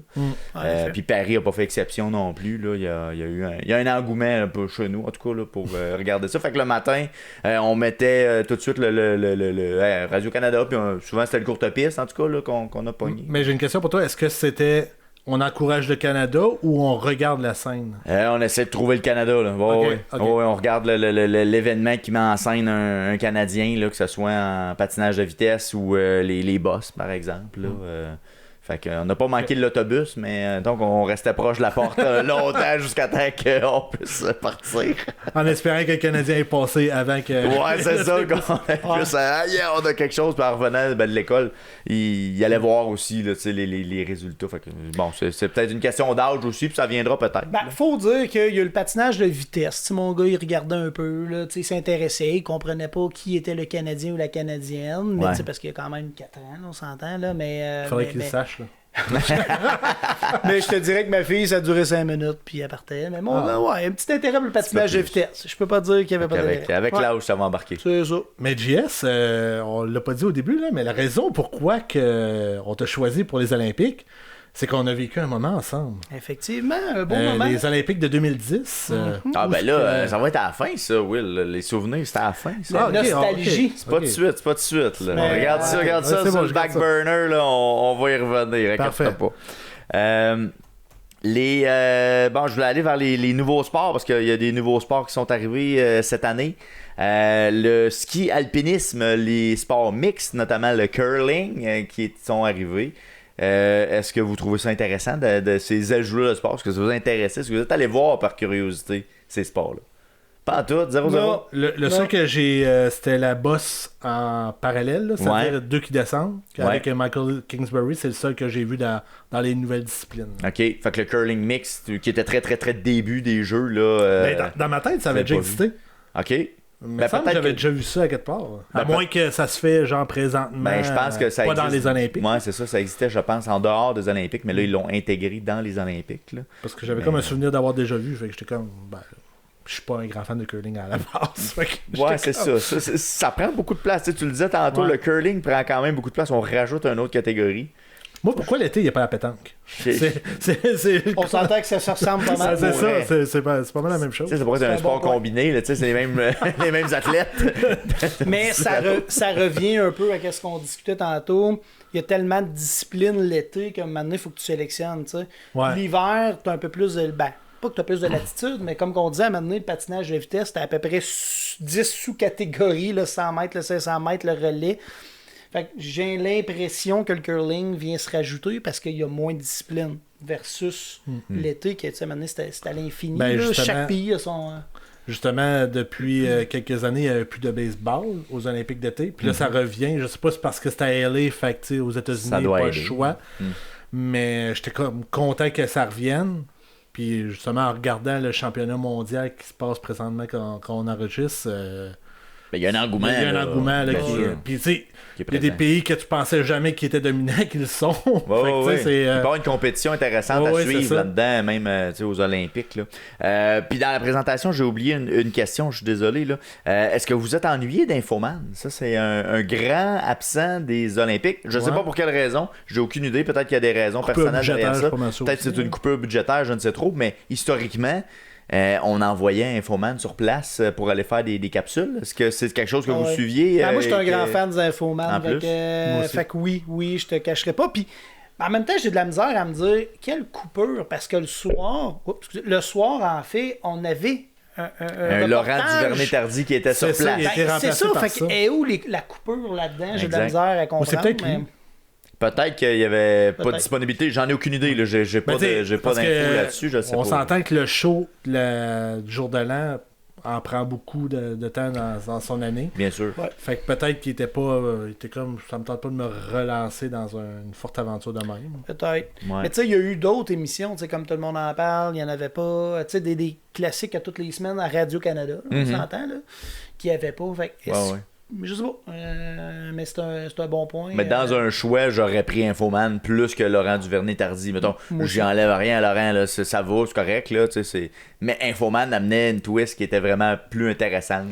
Puis Paris n'a pas fait exception non plus. Là. Il y a eu un engouement un peu chez nous, en tout cas, là, pour regarder ça. Fait que le matin, On mettait tout de suite le Radio-Canada, puis souvent c'était le courte piste, en tout cas, là, qu'on a pogné. Mais j'ai une question pour toi. Est-ce que c'était... On encourage le Canada ou on regarde la scène? On essaie de trouver le Canada. Là. Okay. On regarde l'événement qui met en scène un Canadien, là, que ce soit en patinage de vitesse ou les bosses, par exemple. Là, fait qu'on n'a pas manqué de l'autobus, mais donc on restait proche de la porte longtemps jusqu'à temps qu'on puisse partir. En espérant que le Canadien ait passé avant que... Ouais, c'est ça. On a quelque chose, puis en revenant de l'école, il allait voir aussi là, les résultats. Fait que, bon, c'est peut-être une question d'âge aussi, puis ça viendra peut-être. Faut dire qu'il y a le patinage de vitesse. T'sais, mon gars, il regardait un peu, là, il s'intéressait, il comprenait pas qui était le Canadien ou la Canadienne, mais parce qu'il y a quand même 4 ans, on s'entend, là, mais... Faudrait qu'il le sache, là. Mais je te dirais que ma fille, ça durait 5 minutes, puis elle partait. Mais moi, un petit intérêt pour le patinage de vitesse. Je peux pas dire qu'il y avait pas d'intérêt. Avec l'âge, ça va embarquer. C'est ça. Mais JS, on l'a pas dit au début, là, mais la raison pourquoi on t'a choisi pour les Olympiques, c'est qu'on a vécu un moment ensemble. Effectivement, un bon moment. Les Olympiques de 2010. Ben là, ça va être à la fin, ça, Will. Les souvenirs, c'était à la fin, ça. La nostalgie. C'est pas de suite, c'est pas de suite. Là. Mais, regarde ça sur le back burner, là, on va y revenir. Parfait. Pas. Je voulais aller vers les nouveaux sports parce qu'il y a des nouveaux sports qui sont arrivés cette année. Le ski alpinisme, les sports mixtes, notamment le curling, qui sont arrivés. Est-ce que vous trouvez ça intéressant de ces ajouts-là de sport? Est-ce que ça vous intéresse? Est-ce que vous êtes allé voir par curiosité ces sports-là? Pas en tout, 0-0. Non, le seul que j'ai, c'était la bosse en parallèle, là, c'est-à-dire deux qui descendent. Avec Michael Kingsbury, c'est le seul que j'ai vu dans les nouvelles disciplines. OK, fait que le curling mix, qui était très, très, très début des jeux, là... dans ma tête, ça avait déjà existé. OK. Mais peut-être que j'avais déjà vu ça à quelque part. À moins que ça se fait genre présentement. Je pense que ça pas existe. dans les Olympiques. Ouais, c'est ça existait, je pense, en dehors des Olympiques, mais là, ils l'ont intégré dans les Olympiques. Là. Parce que j'avais comme un souvenir d'avoir déjà vu, fait que j'étais comme... je suis pas un grand fan de curling à la base. Ouais, c'est ça. Ça prend beaucoup de place. Tu le disais tantôt, le curling prend quand même beaucoup de place. On rajoute une autre catégorie. Moi, pourquoi l'été, il n'y a pas la pétanque? On s'entend que ça se ressemble pas mal. C'est ça, c'est pas mal la même chose. Ça pourrait être un sport combiné, là, c'est les mêmes athlètes. Mais ça revient un peu à ce qu'on discutait tantôt. Il y a tellement de disciplines l'été qu'à un moment donné, il faut que tu sélectionnes. Ouais. L'hiver, tu as un peu plus de... pas que tu as plus de latitude, mais comme on disait, à un moment donné, le patinage de vitesse, tu as à peu près 10 sous-catégories, le 100 mètres, le 500 mètres, le relais. Fait que j'ai l'impression que le curling vient se rajouter parce qu'il y a moins de discipline versus l'été qui, à un moment donné, c'était à l'infini. Chaque pays a son... Justement, depuis quelques années, il n'y avait plus de baseball aux Olympiques d'été. Puis là, ça revient. Je sais pas si c'est parce que c'était à LA, fait que aux États-Unis, il n'y a pas le choix. Mais j'étais comme content que ça revienne. Puis justement, en regardant le championnat mondial qui se passe présentement quand on enregistre... il y a un engouement. Il y a un engouement là, puis tu sais, il y a des pays que tu pensais jamais qu'ils étaient dominants qu'ils le sont. Il peut y avoir une compétition intéressante à suivre là-dedans, même aux Olympiques. Là. Puis dans la présentation, j'ai oublié une question, je suis désolé. Là. Est-ce que vous êtes ennuyé d'Infoman? Ça, c'est un grand absent des Olympiques. Je ne sais pas pour quelle raison. J'ai aucune idée. Peut-être qu'il y a des raisons personnelles derrière ça. Peut-être que c'est une coupure budgétaire, je ne sais trop. Mais historiquement... on envoyait Infoman sur place pour aller faire des capsules. Est-ce que c'est quelque chose que vous suiviez? Moi, je suis un grand fan d'Infoman. Fait que oui, je te cacherai pas. Puis en même temps, j'ai de la misère à me dire quelle coupure, parce que le soir, en fait, on avait un Laurent Duvernay-Tardy qui était sur place. C'est ça. Fait que est où la coupure là-dedans? J'ai de la misère à comprendre. C'est peut-être lui. Peut-être qu'il n'y avait pas de disponibilité. J'en ai aucune idée. Là. J'ai pas d'infos là-dessus. Je sais on pas. s'entend que le show du jour de l'an en prend beaucoup de temps dans son année. Bien sûr. Ouais. Fait que peut-être qu'il était pas... il était comme... Ça me tente pas de me relancer dans une forte aventure de même. Peut-être. Ouais. Mais tu sais, il y a eu d'autres émissions, comme tout le monde en parle. Il n'y en avait pas. Tu sais, des classiques à toutes les semaines à Radio-Canada. On s'entend, là. Qu'il n'y avait pas. Fait que... Je sais pas, mais c'est un bon point. Mais dans un choix, j'aurais pris Infoman plus que Laurent Duvernay-Tardy. Mettons, j'y enlève rien à Laurent, là, ça va, c'est correct. Là, mais Infoman amenait une twist qui était vraiment plus intéressante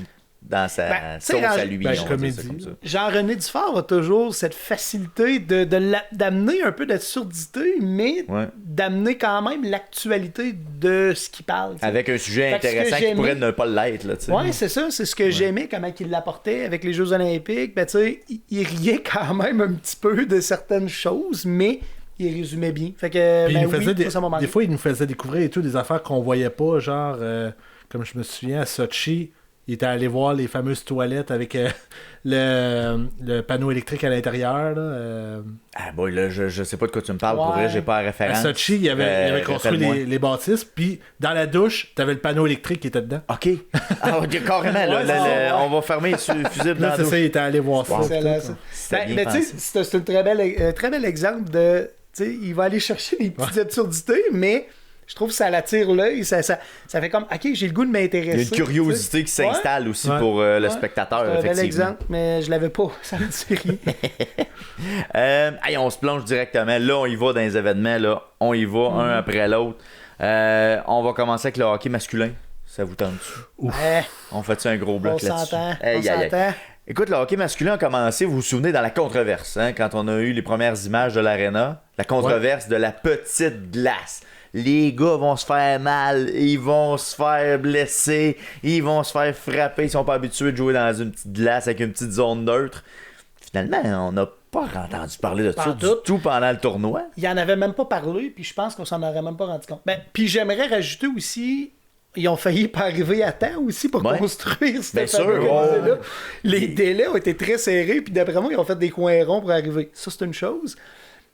dans sa Ben, sauce à lui. ben, on va dire ça comédie. comme ça. Jean-René Dufort a toujours cette facilité d'amener un peu d'absurdité, mais Ouais. d'amener quand même l'actualité de ce qu'il parle. tu sais. Avec un sujet Fait que ce que intéressant qui j'aimais- pourrait ne pas l'être. Là, tu sais. Ouais, c'est ça, c'est ce que j'aimais, comment il l'apportait avec les Jeux Olympiques. Ben, tu sais, il riait quand même un petit peu de certaines choses, mais il résumait bien. Fait que, Puis il ben nous faisait oui, ça m'a marqué. des fois, il nous faisait découvrir et tout des affaires qu'on voyait pas, genre, comme je me souviens, à Sochi, il était allé voir les fameuses toilettes avec le panneau électrique à l'intérieur. Là, Ah boy, là, je sais pas de quoi tu me parles. Pour Ouais. vrai, j'ai pas la à référence. Sochi, il avait construit rappelle-moi. les bâtisses, puis dans la douche, t'avais le panneau électrique qui était dedans. OK. Ah, ok, carrément. Là, Ouais, là, c'est là, ça. on va fermer le fusible dans Là, la c'est douche. ça, il était allé voir ça. Excellent, tout, ça. C'était Ben, bien mais tu sais, pensé. c'est un très bel exemple de. Tu sais, il va aller chercher des petites absurdités, mais je trouve que ça l'attire l'œil. Ça fait comme, OK, j'ai le goût de m'intéresser. Il y a une curiosité qui s'installe aussi pour le Ouais. spectateur, C'est un bel effectivement. exemple, mais je l'avais pas. Ça me dit rien. Hey, on se plonge directement. Là, on y va dans les événements. Là. On y va un après l'autre. On va commencer avec le hockey masculin. Ça vous tente-tu? Eh, On fait un gros bloc on là-dessus? s'entend. Aïe, On aïe, aïe. s'entend. Écoute, le hockey masculin a commencé, vous vous souvenez, dans la controverse, hein, quand on a eu les premières images de l'aréna. La controverse de la petite glace. Les gars vont se faire mal, ils vont se faire blesser, ils vont se faire frapper, ils sont pas habitués de jouer dans une petite glace avec une petite zone neutre. Finalement, on n'a pas entendu parler de ça Pas du tout. tout pendant le tournoi. Il en avait même pas parlé, puis je pense qu'on s'en aurait même pas rendu compte. Ben, puis j'aimerais rajouter aussi, ils ont failli pas arriver à temps aussi pour Ouais. construire cette Bien sûr, fabrique-là. ouais. Les délais ont été très serrés, puis d'après moi, ils ont fait des coins ronds pour arriver. Ça, c'est une chose.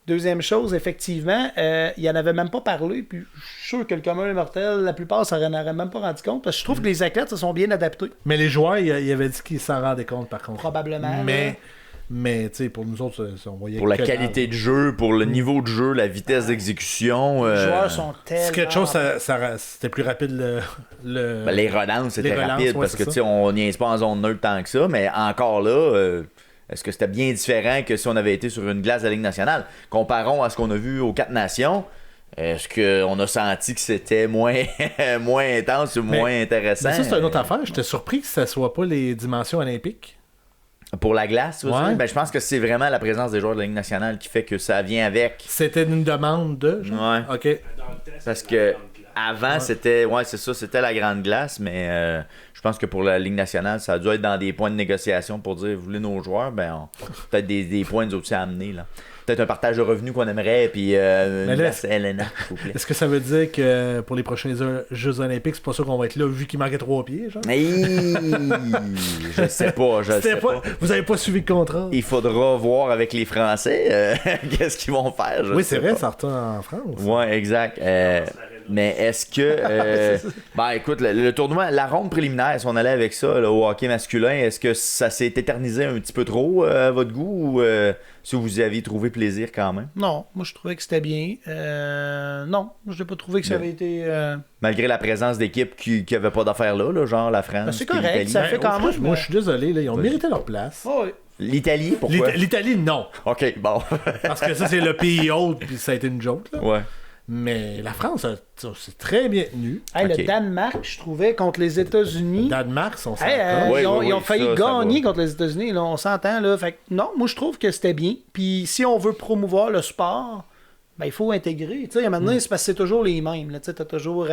Deuxième chose, effectivement, il en avait même pas parlé, puis je suis sûr que le commun des mortels, la plupart, ça n'en aurait même pas rendu compte, parce que je trouve que les athlètes se sont bien adaptés. Mais les joueurs, il avait dit qu'ils s'en rendaient compte, par contre. Probablement, Mais tu sais, pour nous autres, on voyait Pour la que qualité de jeu, pour le niveau de jeu, la vitesse d'exécution. Les joueurs sont tellement... C'est quelque chose, c'était plus rapide Ben, les relances, c'était Les relances, rapide ouais, parce c'est que ça. tu sais, on niaise pas en zone neutre tant que ça, mais encore là, est-ce que c'était bien différent que si on avait été sur une glace de la Ligue nationale? Comparons à ce qu'on a vu aux 4 nations. Est-ce qu'on a senti que c'était moins, moins intense ou Mais- moins intéressant? Mais ça, c'est une autre affaire. J'étais surpris que ça soit pas les dimensions olympiques. Pour la glace, tu veux Ouais. dire? Ben, je pense que c'est vraiment la présence des joueurs de la Ligue nationale qui fait que ça vient avec. C'était une demande de. genre? Ouais. OK. Parce que avant, c'était c'est ça, c'était la grande glace, mais je pense que pour la Ligue nationale, ça a dû être dans des points de négociation pour dire vous voulez nos joueurs, ben peut-être des points nous aussi à amener là. Peut-être un partage de revenus qu'on aimerait, puis une là, glace Helena, s'il vous plaît. Est-ce que ça veut dire que pour les prochains Jeux olympiques, c'est pas sûr qu'on va être là vu qu'il manquait 3 pieds, genre? Hey, je sais pas, je C'était sais pas. Vous avez pas suivi le contrat? Il faudra voir avec les Français qu'est-ce qu'ils vont faire. Je Oui, sais c'est vrai, pas. ça retourne en France. Ouais, exact. Mais est-ce que. Ben écoute, le tournoi, la ronde préliminaire, si on allait avec ça, là, au hockey masculin, est-ce que ça s'est éternisé un petit peu trop à votre goût ou si vous y aviez trouvé plaisir quand même? Non, moi je trouvais que c'était bien. Non, je n'ai pas trouvé que ça avait été... Malgré la présence d'équipes qui n'avaient pas d'affaires là, genre la France. Ben, c'est puis correct, l'Italie. ça fait quand même... Moi, je suis désolé, là, ils ont mérité leur place. Oh, oui. L'Italie, pourquoi? L'Italie, non. Ok, bon. Parce que ça, c'est le pays hôte, puis ça a été une joke. Là. Ouais. Mais la France, c'est très bien tenu. Hey, Ok. Le Danemark, je trouvais, contre les États-Unis... Danemark, sont Hey, Oui, ils ont, oui, ils ont oui, failli ça gagner va. contre les États-Unis, là, on s'entend. Là. Fait que, non, moi je trouve que c'était bien. Puis si on veut promouvoir le sport, ben, il faut intégrer. Tu sais, maintenant, c'est parce que c'est toujours les mêmes. Tu sais, t'as toujours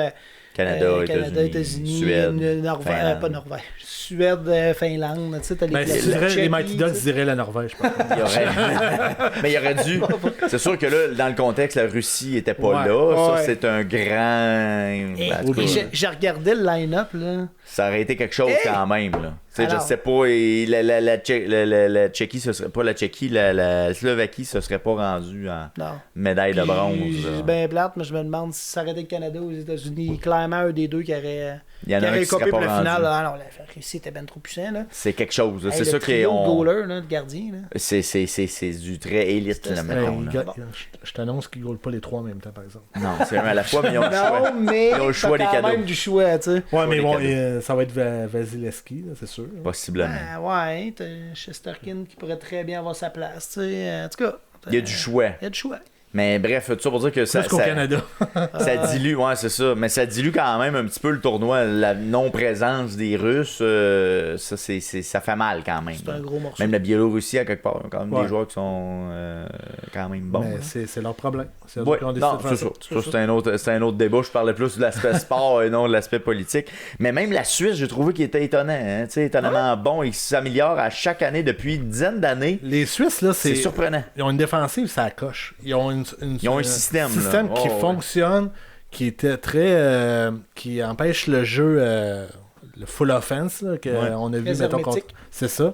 Canada, Canada, États-Unis, États-unis, Suède, Norvège, Finlande. pas Norvège, Suède, Finlande. Tu sais, t'as les Ben, si tu dirais les Tchéquie, Mighty Ducks, tu sais. diraient la Norvège. par contre. Il y aurait... Mais il aurait dû. C'est sûr que là, dans le contexte, la Russie était pas Ouais. là. Ça, Ouais. c'est un grand. Et, En tout cas, j'ai regardé le line-up. Là. ça aurait été quelque chose quand même. Là. Tu sais, je Alors. sais pas. Et la Tchéquie, ce serait pas la Tchéquie, la Slovaquie, se serait pas rendue en Non. médaille de bronze. C'est là. bien plate, mais je me demande si ça aurait été le Canada ou les États-Unis. Clairement, un des deux qui aurait, Il y en a un qui copé serait pour pas la rendu. finale. Ah non, la Russie était bien trop puissant. Là. C'est quelque chose. là. Hey, C'est le ça trio de qu'on. goalers, là, de gardien. Là. C'est du très élite, là, C'était- mettons, là. Je t'annonce qu'ils ne goalent pas les trois en même temps, par exemple. Non, c'est un à la fois, mais ils ont le choix. Non, mais Ils ont le t'as choix des quand cadeaux. même du choix, tu sais. Ouais, mais les bon, cadeaux. ça va être Vasilevski, là, c'est sûr. Possiblement. Ah, ouais, t'as Shesterkin qui pourrait très bien avoir sa place, tu sais. En tout cas, Il y a du choix. il y a du choix. Mais bref, tout ça pour dire que Plus qu'au Canada. ça dilue, ouais, c'est ça. Mais ça dilue quand même un petit peu le tournoi. La non-présence des Russes, ça fait mal quand même. C'est un gros morceau. Même la Biélorussie, à quelque part, quand même Ouais. des joueurs qui sont quand même bons. Mais Hein. c'est leur problème. C'est eux Ouais, qui ont décidé non, de faire c'est ça. ça. Ça, c'est un autre débat. Je parlais plus de l'aspect sport et non de l'aspect politique. Mais même la Suisse, j'ai trouvé qu'il était étonnant. Hein? Tu sais, étonnamment bon. Il s'améliore à chaque année depuis une dizaine d'années. Les Suisses, là, C'est surprenant. Ils ont une défensive, ça coche. Ils ont Ils ont un système, là. qui Oh, ouais. fonctionne, qui était très. Qui empêche le jeu, le full offense, là, qu'on a vu, Très mettons, hermétique. c'est ça.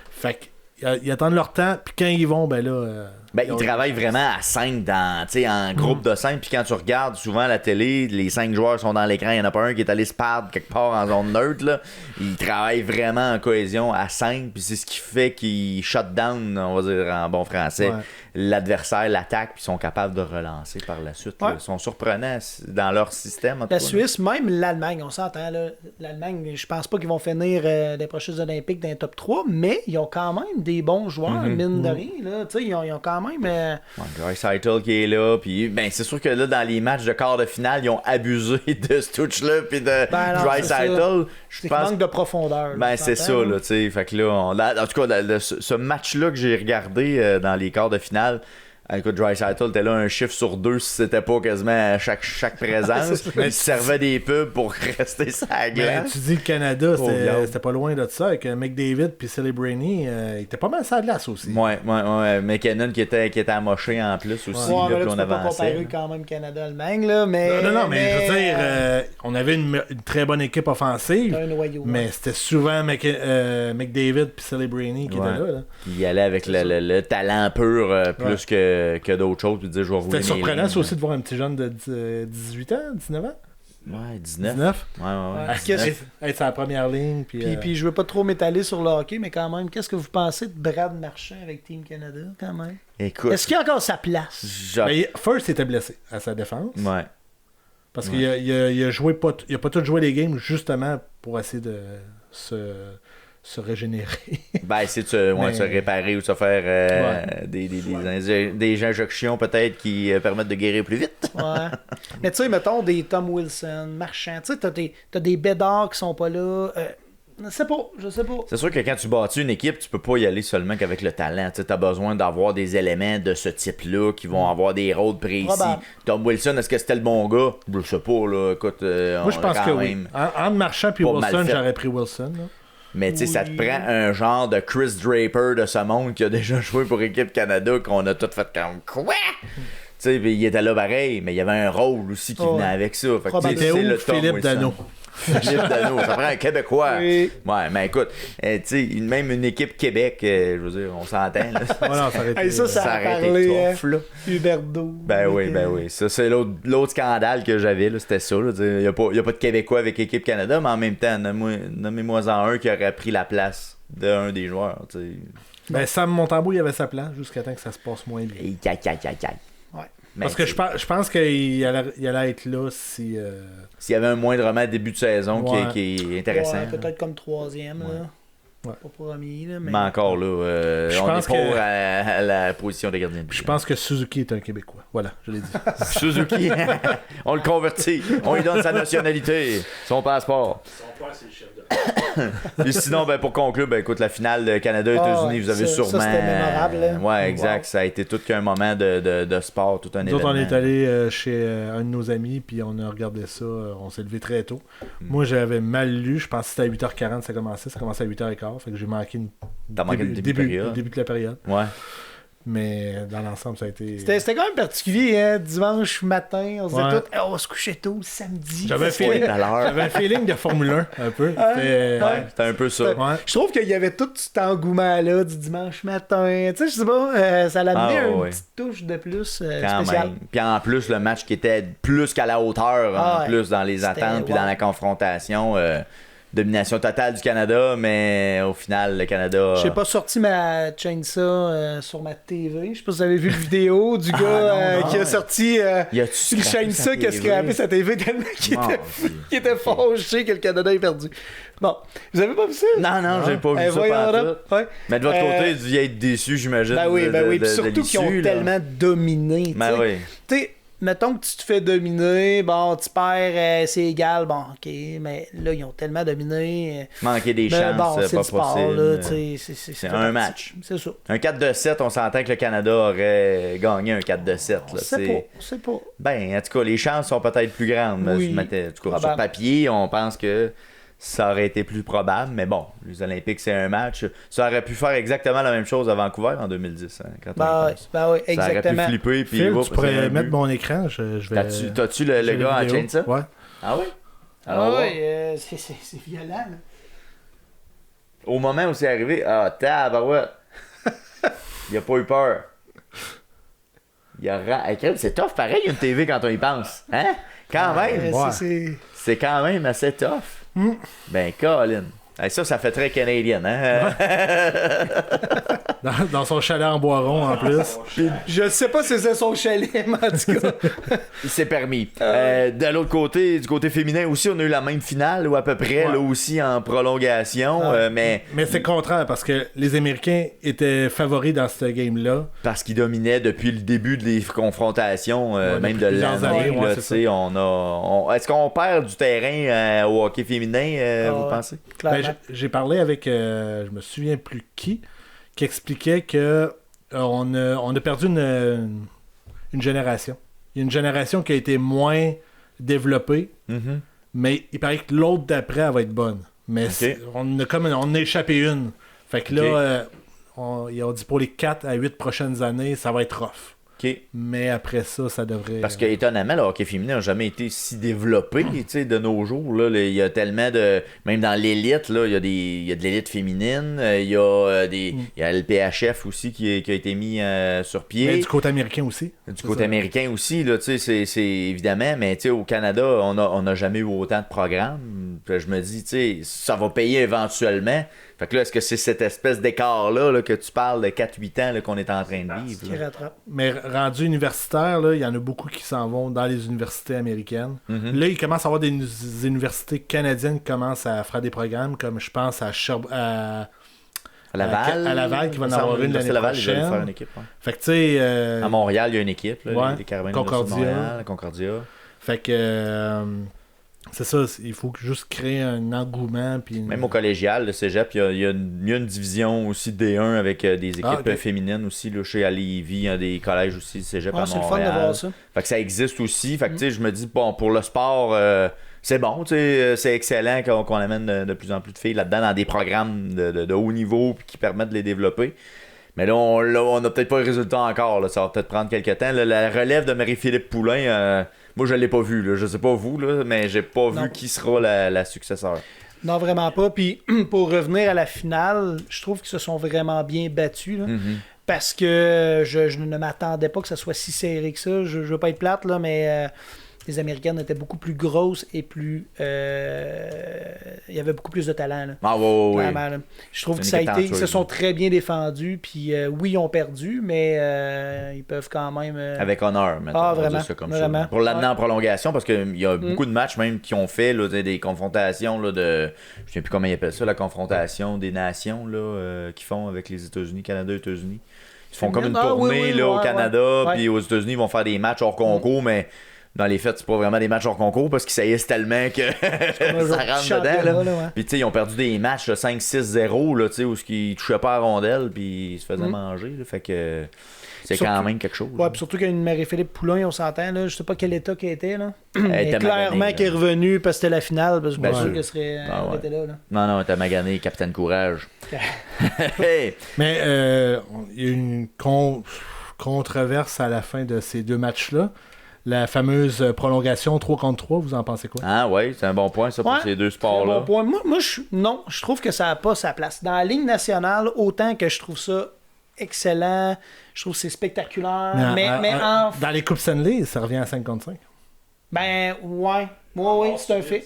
Fait qu'ils attendent leur temps, puis quand ils vont, ben là. Ils travaillent vraiment à 5 en groupe de 5. Puis quand tu regardes souvent à la télé, les 5 joueurs sont dans l'écran. Il n'y en a pas un qui est allé se perdre quelque part en zone neutre. Là. Ils travaillent vraiment en cohésion à 5. Puis c'est ce qui fait qu'ils shut down, on va dire en bon français, l'adversaire, l'attaque. Puis sont capables de relancer par la suite. Ouais. Ils sont surprenants dans leur système. En tout La cas, Suisse, même l'Allemagne, on s'entend. Là, l'Allemagne, je pense pas qu'ils vont finir les prochaines Olympiques dans les top 3, mais ils ont quand même des bons joueurs, mine de rien. Là. Ils ont quand même. Draisaitl qui est là, puis c'est sûr que là, dans les matchs de quart de finale, ils ont abusé de ce touch-là, puis de Draisaitl. Je pense manque de profondeur. Là, c'est ça, là, tu sais. Fait que là, en tout cas, ce match-là que j'ai regardé dans les quarts de finale, écoute, Draisaitl était là un chiffre sur 2 si c'était pas quasiment à chaque présence. Il se servait des pubs pour rester sa glace. Tu dis le Canada, c'était pas loin de ça, avec McDavid puis Celebrini, il était pas mal sa glace aussi. Ouais. McKinnon qui était amoché en plus aussi. Ouais, là, là, puis tu peux pas comparer quand même Canada-Allemagne, là, mais... Non, mais je veux dire, on avait une très bonne équipe offensive, un noyau, mais c'était souvent McDavid puis Celebrini qui étaient là. Il allait avec le talent pur plus que d'autres choses. Puis dire, je vais rouler C'était surprenant, lignes, ça aussi, de voir un petit jeune de 18 ans, 19 ans? Ouais, 19. 19? Ouais. Être sur la première ligne. Puis je veux pas trop m'étaler sur le hockey, mais quand même, qu'est-ce que vous pensez de Brad Marchand avec Team Canada, quand même? Écoute. Est-ce qu'il a encore sa place? Mais First était blessé à sa défense. Ouais. Parce qu'il a pas tout joué les games justement pour essayer de se régénérer. C'est se réparer ou se faire des injections peut-être qui permettent de guérir plus vite. Ouais. Mais tu sais, mettons des Tom Wilson, Marchand, tu sais, t'as des Bédards qui sont pas là. Je sais pas. C'est sûr que quand tu bâtis une équipe, tu peux pas y aller seulement qu'avec le talent. Tu as besoin d'avoir des éléments de ce type-là qui vont avoir des rôles précis. Probable. Tom Wilson, est-ce que c'était le bon gars? Je sais pas, là. Écoute, moi, je pense que oui. Entre Marchand et Wilson, j'aurais pris Wilson. Là. Mais tu sais, ça te prend un genre de Chris Draper de ce monde qui a déjà joué pour Équipe Canada qu'on a tout fait comme quoi? Tu sais, il était là pareil, mais il y avait un rôle aussi qui venait avec ça. Fait que, c'était où le Philippe Dano? Philippe Dano, ça prend un Québécois. Oui. Ouais, mais écoute, tu sais, même une équipe Québec, je veux dire, on s'entend. Là. Ça a parlé Huberdeau. Ben oui. Ça, c'est l'autre scandale que j'avais, là, c'était ça. Il n'y a pas de Québécois avec Équipe Canada, mais en même temps, nommez-moi-en un qui aurait pris la place d'un des joueurs. T'sais. Ben, Sam Montembeault, il avait sa place jusqu'à temps que ça se passe moins bien. Ouais. Parce que je pense qu'il allait être là si... S'il y avait un moindrement début de saison qui est intéressant. Ouais, peut-être comme troisième, là. Ouais. Pas premier, là, mais... encore là, on est pour à la position de gardien de but. Je pense que Suzuki est un Québécois. Voilà, je l'ai dit. Suzuki, on le convertit. On lui donne sa nationalité, son passeport. Son père, c'est le chef de... Et sinon, pour conclure, écoute, la finale de Canada-États-Unis, vous avez sûrement... Ça, c'était mémorable. Là. Ouais, exact. Wow. Ça a été tout qu'un moment de sport, tout un événement. On est allé chez un de nos amis, puis on a regardé ça. On s'est levé très tôt. Moi, j'avais mal lu. Je pensais que c'était à 8h40 ça commençait. Ça commençait à 8h15. Fait que j'ai manqué le début de la période. Ouais. Mais dans l'ensemble, ça a été... C'était quand même particulier, hein? Dimanche matin, on se disait tout, on va se coucher tôt samedi. J'avais un feeling de Formule 1, un peu. C'était un peu ça. Ouais. Je trouve qu'il y avait tout cet engouement-là du dimanche matin. Tu sais, je sais pas, ça l'a amené une petite touche de plus spéciale. Puis en plus, le match qui était plus qu'à la hauteur, en plus dans les attentes puis dans la confrontation... domination totale du Canada, mais au final, le Canada... J'ai pas sorti ma chainsaw sur ma TV. Je sais pas si vous avez vu la vidéo du gars qui a sorti une chainsaw qui a scrappé sa TV tellement qu'il était fâché que le Canada est perdu. Bon, vous avez pas vu ça? Non, j'ai pas vu ça pendant tout. Ouais. Mais de votre côté, vous deviez être déçu, j'imagine. Ben oui. Puis surtout qu'ils ont l'issue, là. tellement dominé. Ben oui. Tu sais, mettons que tu te fais dominer, bon, tu perds, c'est égal, bon, ok, mais là, ils ont tellement dominé. Manquer des Mais chances, bon, c'est pas le sport, possible. là, c'est un match. C'est ça. Un 4-7, on s'entend que le Canada aurait gagné un 4-7. C'est pas. Ben, en tout cas, les chances sont peut-être plus grandes. Oui, En tout cas, sur papier, on pense que ça aurait été plus probable. Mais bon, les Olympiques, c'est un match. Ça aurait pu faire exactement la même chose à Vancouver en 2010. Hein, quand on y pense. Oui, exactement. Ça aurait pu flipper. Puis, Phil, tu pourrais mettre mon écran. Je vais... T'as-tu le gars en chaîne ça? Ouais. Ah oui? Oui, c'est violent. Là. Au moment où c'est arrivé, tabarouette. Il a pas eu peur. C'est tough pareil une TV quand on y pense. Hein? Quand même. C'est quand même assez tough. Ben, Colin. Ça fait très canadien, hein? Dans son chalet en Boiron, en plus. Je sais pas si c'est son chalet, mais en tout cas. C'est permis. De l'autre côté, du côté féminin aussi, on a eu la même finale, ou à peu près, là aussi en prolongation. Mais c'est contraire, parce que les Américains étaient favoris dans ce game-là. Parce qu'ils dominaient depuis le début des confrontations, même de l'année. Est-ce qu'on perd du terrain au hockey féminin, vous pensez? J'ai parlé avec, je me souviens plus qui expliquait que on a perdu une génération. Il y a une génération qui a été moins développée, mais il paraît que l'autre d'après, elle va être bonne. Mais on a échappé une. Fait que là, ils ont dit pour les 4 à 8 prochaines années, ça va être rough. Mais après ça devrait... Parce que, étonnamment, le hockey féminin n'a jamais été si développé, tu sais, de nos jours. Là, il y a tellement de... Même dans l'élite, là, il y a de l'élite féminine. Il y a le PHF aussi qui a été mis sur pied. Mais du côté américain aussi. Du côté américain aussi, là, tu sais, c'est évidemment... Mais, tu sais, au Canada, on n'a jamais eu autant de programmes. Puis je me dis, tu sais, ça va payer éventuellement. Fait que là, est-ce que c'est cette espèce d'écart-là que tu parles de 4-8 ans là, qu'on est en train de vivre? Mais rendu universitaire, il y en a beaucoup qui s'en vont dans les universités américaines. Là, il commence à avoir des universités canadiennes qui commencent à faire des programmes, comme je pense à Laval. À Laval, qui va en avoir une l'année prochaine. Ils veulent faire une équipe, Fait que, tu sais... à Montréal, il y a une équipe, là, les Carabins Concordia. de Montréal, Concordia. Fait que... c'est ça, il faut juste créer un engouement. Même au collégial, le cégep, il y a une division aussi D1 avec des équipes féminines aussi. Là, chez Lévis, il y a des collèges aussi, cégep à Montréal. C'est le fun de voir ça. Fait que ça existe aussi. Fait que je me dis, bon, pour le sport, c'est bon, c'est excellent qu'on amène de plus en plus de filles là-dedans dans des programmes de haut niveau qui permettent de les développer. Mais là, on n'a peut-être pas le résultat encore. Là. Ça va peut-être prendre quelques temps. Là, la relève de Marie-Philippe Poulain, moi, je l'ai pas vu. Là. Je sais pas vous, là, mais j'ai pas vu qui sera la successeur. Non, vraiment pas. Puis, pour revenir à la finale, je trouve qu'ils se sont vraiment bien battus. Là, parce que je ne m'attendais pas que ça soit si serré que ça. Je veux pas être plate, là, mais... les Américaines étaient beaucoup plus grosses et plus... il y avait beaucoup plus de talent. Là. Ah oui. Là. Je trouve que ça a été... Ils se sont très bien défendus. Puis oui, ils ont perdu, mais ils peuvent quand même... Avec honneur, maintenant. Ah, vraiment. Ça comme vraiment. Ça. Pour l'amener en prolongation, parce qu'il y a beaucoup de matchs même qui ont fait là, des confrontations là, de... Je ne sais plus comment ils appellent ça, la confrontation des nations là, qu'ils font avec les États-Unis, Canada, États-Unis. Ils font comme une tournée là, au Canada, puis aux États-Unis, ils vont faire des matchs hors concours, mais... Dans les faits, c'est pas vraiment des matchs hors concours parce qu'ils saillissent tellement que ça rentre dedans. Là. Puis tu sais, ils ont perdu des matchs 5-6-0 là, où ils touchaient pas à la rondelle puis ils se faisaient manger. Là, fait que c'est quand même quelque chose. Ouais, puis surtout qu'il y a une Marie-Philippe Poulain, on s'entend. Là, je sais pas quel état qu'elle était. Là. Elle était clairement qu'elle est revenue parce que c'était la finale. Parce que je suis sûr qu'elle serait était là. Non, elle était maganée, Capitaine Courage. Mais il y a une controverse à la fin de ces deux matchs-là. La fameuse prolongation 3 contre 3, vous en pensez quoi? Ah ouais, c'est un bon point ça pour ces deux sports-là. Bon point. Moi je trouve que ça n'a pas sa place. Dans la Ligue nationale, autant que je trouve ça excellent, je trouve que c'est spectaculaire. Mais dans les Coupes Stanley, ça revient à 5 contre 5. Ben, ouais. Oui, c'est un fait.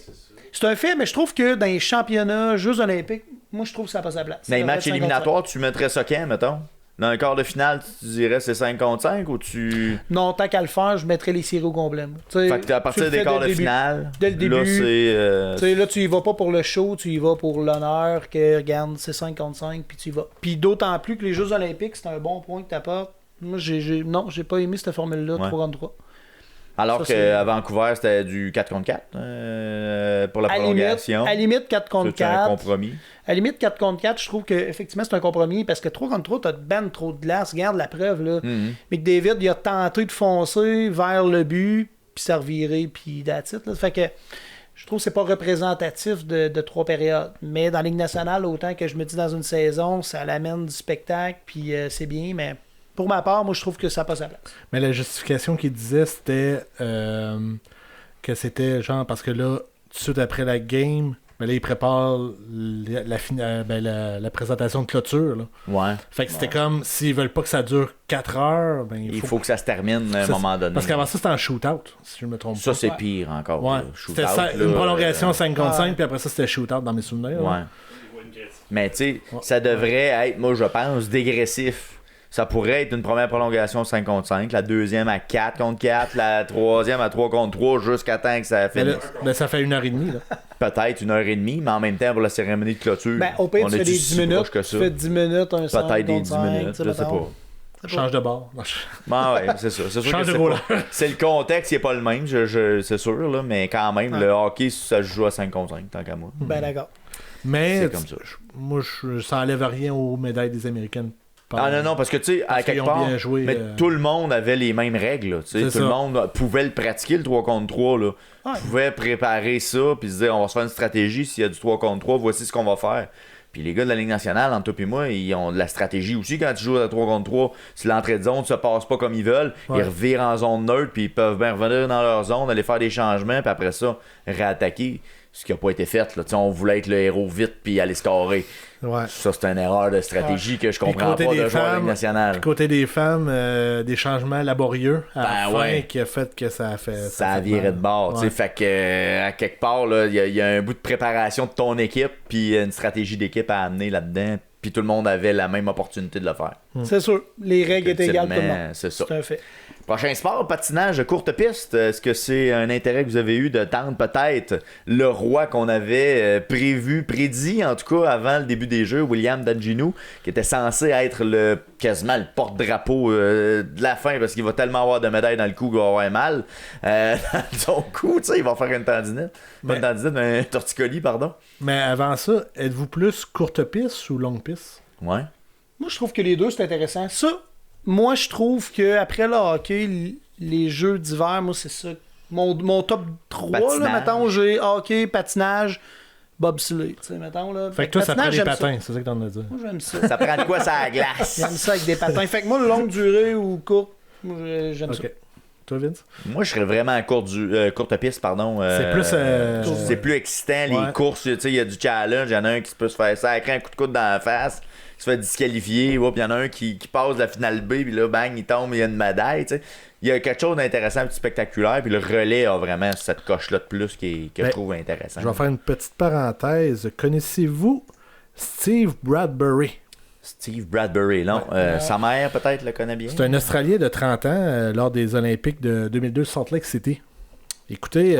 C'est un fait, mais je trouve que dans les championnats, Jeux olympiques, moi, je trouve que ça n'a pas sa place. Dans les matchs éliminatoires, tu mettrais ça quand, mettons? Dans le quart de finale, tu dirais c'est 5 contre 5 ou tu... Non, tant qu'à le faire, je mettrais les séries au complet. Fait que à partir des quarts de finale, dès le début, là, c'est... Là, tu y vas pas pour le show, tu y vas pour l'honneur, que regarde, c'est 5 contre 5, puis tu y vas. Puis d'autant plus que les Jeux olympiques, c'est un bon point que tu apportes. Moi, j'ai pas aimé cette formule-là, 3 contre 3. Alors qu'à Vancouver, c'était du 4 contre 4 pour la prolongation. À limite 4 contre 4. C'est un compromis. À limite 4 contre 4, je trouve qu'effectivement c'est un compromis parce que 3 contre 3, t'as ben trop de glace. Regarde la preuve là. Mais que David, il a tenté de foncer vers le but, puis ça revirait, puis that's it, là. Fait que je trouve que c'est pas représentatif de 3 périodes. Mais dans la Ligue nationale, autant que je me dis dans une saison, ça l'amène du spectacle, puis c'est bien, mais. Pour ma part, moi, je trouve que ça passe à la place. Mais la justification qu'il disait, c'était que c'était genre parce que là, tout de suite après la game, ben là, il prépare la présentation de clôture. Là. Ouais. Fait que c'était comme, s'ils veulent pas que ça dure 4 heures, ben il faut que ça se termine à un moment donné. Parce qu'avant ça, c'était en shootout, si je me trompe pas. Ça, c'est pire encore. Ouais. C'était une prolongation 5 contre 5, puis après ça, c'était shootout dans mes souvenirs. Ouais. Mais tu sais, ça devrait être, moi, je pense, dégressif. Ça pourrait être une première prolongation 5 contre 5, la deuxième à 4 contre 4, la troisième à 3 contre 3, jusqu'à temps que ça finisse. Ben, ça fait 1h30. Là. Peut-être 1h30, mais en même temps, pour la cérémonie de clôture, ben, au pire, on tu est fais des 10 minutes. Que ça. Tu fais 10 minutes, un 5 peut-être des 10 5, minutes, je sais pas. Change de bord. Ben ouais, c'est ça. C'est sûr change que de rouleur. c'est le contexte, il n'est pas le même, c'est sûr, là, mais quand même, le hockey, ça se joue à 5 contre 5, tant qu'à moi. Ben d'accord. Mais c'est comme ça. Moi, ça enlève rien aux médailles des Américaines. Ah non, parce que tu sais, à quelque part, joué, mais tout le monde avait les mêmes règles. Tout le monde pouvait le pratiquer, le 3 contre 3. Là. Ouais. Pouvait préparer ça, puis se dire, on va se faire une stratégie, s'il y a du 3 contre 3, voici ce qu'on va faire. Puis les gars de la Ligue nationale, entre toi et moi, ils ont de la stratégie aussi quand ils jouent à 3 contre 3. Si l'entrée de zone ne se passe pas comme ils veulent, ils revirent en zone neutre, puis ils peuvent bien revenir dans leur zone, aller faire des changements, puis après ça, réattaquer. Ce qui n'a pas été fait. Là. On voulait être le héros vite puis aller scorer. Ouais. Ça, c'est une erreur de stratégie que je comprends pas de joueur de Ligue nationale. Côté des femmes, des changements laborieux à la fin qui a fait que ça a fait... Ça a viré de bord. Ouais. Fait que, à quelque part, il y a un bout de préparation de ton équipe puis une stratégie d'équipe à amener là-dedans. Puis tout le monde avait la même opportunité de le faire. C'est sûr. Les règles étaient égales pour tout le monde. C'est ça. C'est un fait. Prochain sport, patinage courte piste. Est-ce que c'est un intérêt que vous avez eu de tendre peut-être le roi qu'on avait prédit, en tout cas avant le début des Jeux, William Danginou, qui était censé être quasiment le porte-drapeau de la fin parce qu'il va tellement avoir de médailles dans le cou qu'il va avoir mal. Dans son cou, tu sais, il va faire une tendinite. Pas une tendinite, un torticolis, pardon. Mais avant ça, êtes-vous plus courte piste ou longue piste? Ouais. Moi, je trouve que les deux, c'est intéressant. Ça, moi, je trouve qu'après le hockey, les jeux d'hiver, moi, c'est ça. Mon top 3, là, mettons, j'ai hockey, patinage, bobsleigh. Tu sais, mettons, là. Fait que toi, ça prend des patins, c'est ça que t'en as dit. Moi, j'aime ça. Ça prend de quoi, ça à la glace? J'aime ça avec des patins. Fait que moi, longue durée ou courte, j'aime ça. Toi, Vince? Moi, je serais vraiment à courte piste, pardon. C'est plus excitant, les courses. Tu sais, il y a du challenge. Il y en a un qui peut se faire sacrer un coup de coude dans la face, qui se fait disqualifier. Puis il y en a un qui passe la finale B, puis là, bang, il tombe, il y a une médaille. Tu sais. Il y a quelque chose d'intéressant et de spectaculaire. Puis le relais a vraiment cette coche-là de plus que je trouve intéressant. Je vais faire une petite parenthèse. Connaissez-vous Steve Bradbury? Steve Bradbury, non. Sa mère, peut-être, le connaît bien. C'est un Australien de 30 ans lors des Olympiques de 2002 Salt Lake City. Écoutez,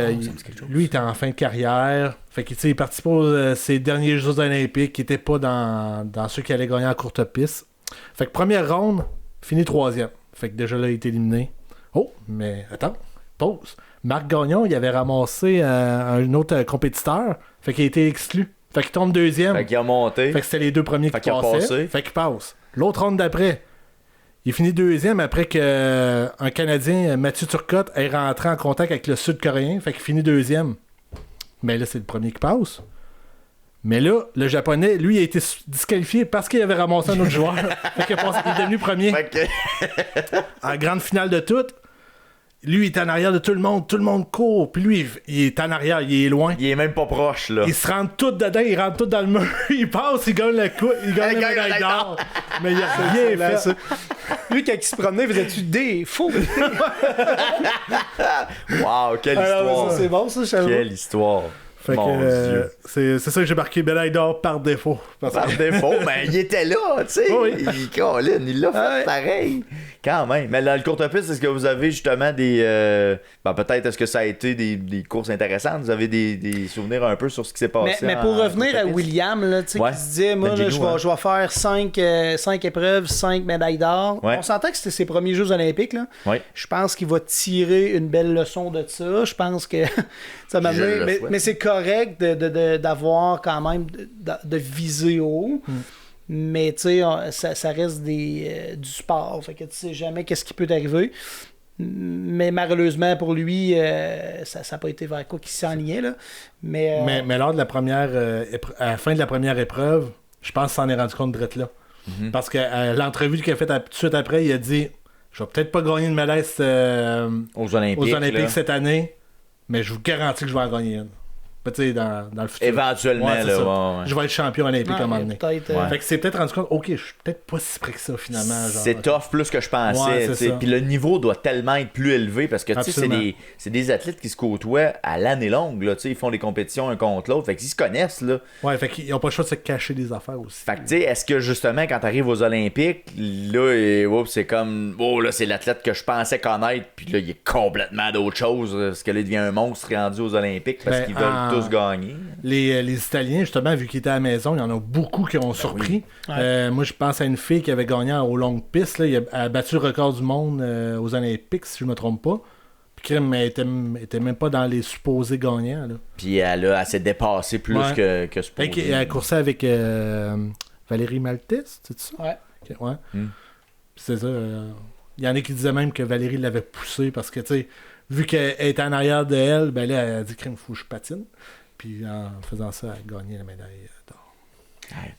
lui, il était en fin de carrière. Fait qu'il est parti pour ses derniers Jeux olympiques qui n'étaient pas dans ceux qui allaient gagner en courte piste. Fait que première ronde, fini 3e. Fait que déjà là, il est éliminé. Oh, mais attends, pause. Marc Gagnon, il avait ramassé un autre compétiteur. Fait qu'il a été exclu. Fait qu'il tombe 2e. Fait qu'il a monté. Fait que c'était les deux premiers qui passaient. Fait qu'il passe. L'autre ronde d'après, il finit 2e après qu'un Canadien, Mathieu Turcotte, est rentré en contact avec le Sud-Coréen. Fait qu'il finit 2e. Mais là, c'est le premier qui passe. Mais là, le Japonais, lui, il a été disqualifié parce qu'il avait ramassé un autre joueur. Fait qu'il est devenu premier. En grande finale de tout, Lui, il est en arrière de tout le monde court, puis lui, il est en arrière, il est loin. Il est même pas proche, là. Ils se rentrent tous dedans, ils rentrent tous dans le mur, ils passent, ils gagnent la coupe, ils gagnent la médaille d'or. Mais il a rien fait. ça. Lui, quand il se promenait, il faisait-tu des faux? Wow, quelle histoire. C'est bon, ça, je savais. Quelle histoire. Fait Mon Dieu. c'est ça que j'ai marqué médaille d'or par défaut. Par défaut, mais il était là, tu sais. Oui. Il l'a fait pareil. Quand même. Mais dans le courte piste, est-ce que vous avez justement des. Peut-être est-ce que ça a été des courses intéressantes? Vous avez des souvenirs un peu sur ce qui s'est passé? Mais pour revenir à William, là, tu sais, Ouais. qui se disait, moi, là, je vais faire 5 épreuves, 5 médailles d'or. Ouais. On s'entend que c'était ses premiers Jeux olympiques. Là. Ouais. Je pense qu'il va tirer une belle leçon de ça. Je pense que ça m'a Je le amené. souhaite. Mais c'est correct d'avoir quand même de viser haut. Mais tu sais, ça reste du sport. Fait que tu sais jamais qu'est-ce qui peut t'arriver. Mais malheureusement pour lui, ça n'a pas été vers quoi qu'il s'enlignait. Là. Mais lors de la première à la fin de la première épreuve, je pense qu'il s'en est rendu compte de là. Parce que l'entrevue qu'il a faite tout de suite après, il a dit je vais peut-être pas gagner une médaille aux Olympiques là. Cette année, mais je vous garantis que je vais en gagner une. Tu sais, dans le futur. Éventuellement, Ouais, c'est là. ça. Ouais. Je vais être champion olympique à un moment donné. peut-être. Fait que c'est peut-être rendu compte, ok, je suis peut-être pas si près que ça finalement. Genre, C'est tough plus que je pensais. Ouais, c'est tu sais. ça. Puis le niveau doit tellement être plus élevé parce que tu sais, Absolument. c'est des athlètes qui se côtoient à l'année longue. Là, tu sais, ils font des compétitions un contre l'autre. Fait qu'ils se connaissent. Là. Ouais, fait qu'ils ont pas le choix de se cacher des affaires aussi. Fait que tu sais, est-ce que justement quand t'arrives aux Olympiques, là, c'est comme là, c'est l'athlète que je pensais connaître, puis là, il est complètement d'autre chose. Parce que là, il devient un monstre rendu aux Olympiques parce qu'ils veulent tous gagner. Les Italiens, justement, vu qu'ils étaient à la maison, il y en a beaucoup qui ont surpris. Oui. Ouais. Moi, je pense à une fille qui avait gagné aux longues pistes. Là. Elle a battu le record du monde aux Olympiques, si je ne me trompe pas. Puis elle était même pas dans les supposés gagnants. Là. Puis elle s'est dépassée plus que supposé. Elle a coursé avec Valérie Maltès, c'est ça? Ouais. Okay, ouais. C'est ça. Il y en a qui disaient même que Valérie l'avait poussée parce que, tu sais, vu qu'elle était en arrière de elle, ben là, elle a dit qu'il faut que je patine. Puis en faisant ça, elle a gagné la médaille d'or.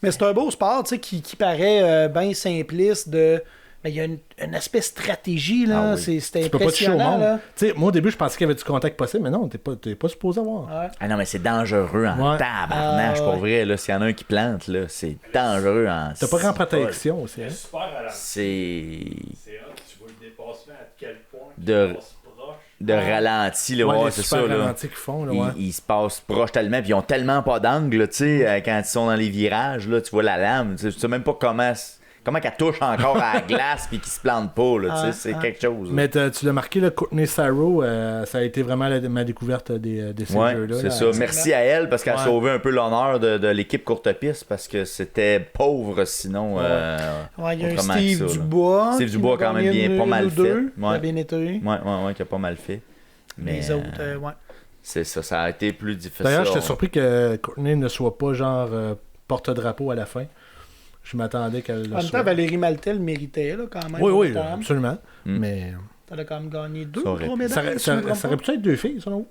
Mais c'est un beau sport, tu sais, qui paraît bien simpliste de. Mais il y a un aspect stratégie, là. Ah oui. C'est Tu peux pas toucher au impressionnant, monde. là. Tu sais, moi, au début, je pensais qu'il y avait du contact possible, mais non, t'es pas supposé avoir. Ouais. Ah non, mais c'est dangereux en Ouais. tabarnache, pour vrai. Là, s'il y en a un qui plante, là, c'est dangereux en... T'as pas grand protection aussi, hein? Super à la... C'est C'est hot, tu vois le dépassement à quel point De- il passe proche. de ralenti, là, ouais, les c'est super ça. Là. ralentis qu'ils font, là, ouais. Ils se passent proche tellement, puis ils ont tellement pas d'angle, tu sais, quand ils sont dans les virages, là, tu vois la lame, tu sais même pas comment qu'elle touche encore à la glace puis qu'ils se plante pas, là, tu sais, c'est quelque chose. Là. Mais tu l'as marqué, là, Courtney Sarro, ça a été vraiment ma découverte de ces Ouais, jeux-là. c'est là. ça. Merci à elle parce qu'elle a Ouais. sauvé un peu l'honneur de l'équipe courte piste parce que c'était pauvre sinon. Ouais, il y a un autrement que Steve ça, là. Dubois. Steve Dubois qui a quand même gagné bien, une pas mal ou fait. deux, qui Ouais. a bien été. Ouais, qui a pas mal fait. Mais Les autres, ouais. c'est ça, ça a été plus difficile. D'ailleurs, j'étais surpris que Courtney ne soit pas genre porte-drapeau à la fin. Je m'attendais qu'elle le En même soit. temps, Valérie Maltais le méritait, là, quand même. Oui, longtemps. absolument. Mais Elle a quand même gagné 2 Ça ou aurait 3 pu. médailles. ça aurait pu être deux filles, ça, non?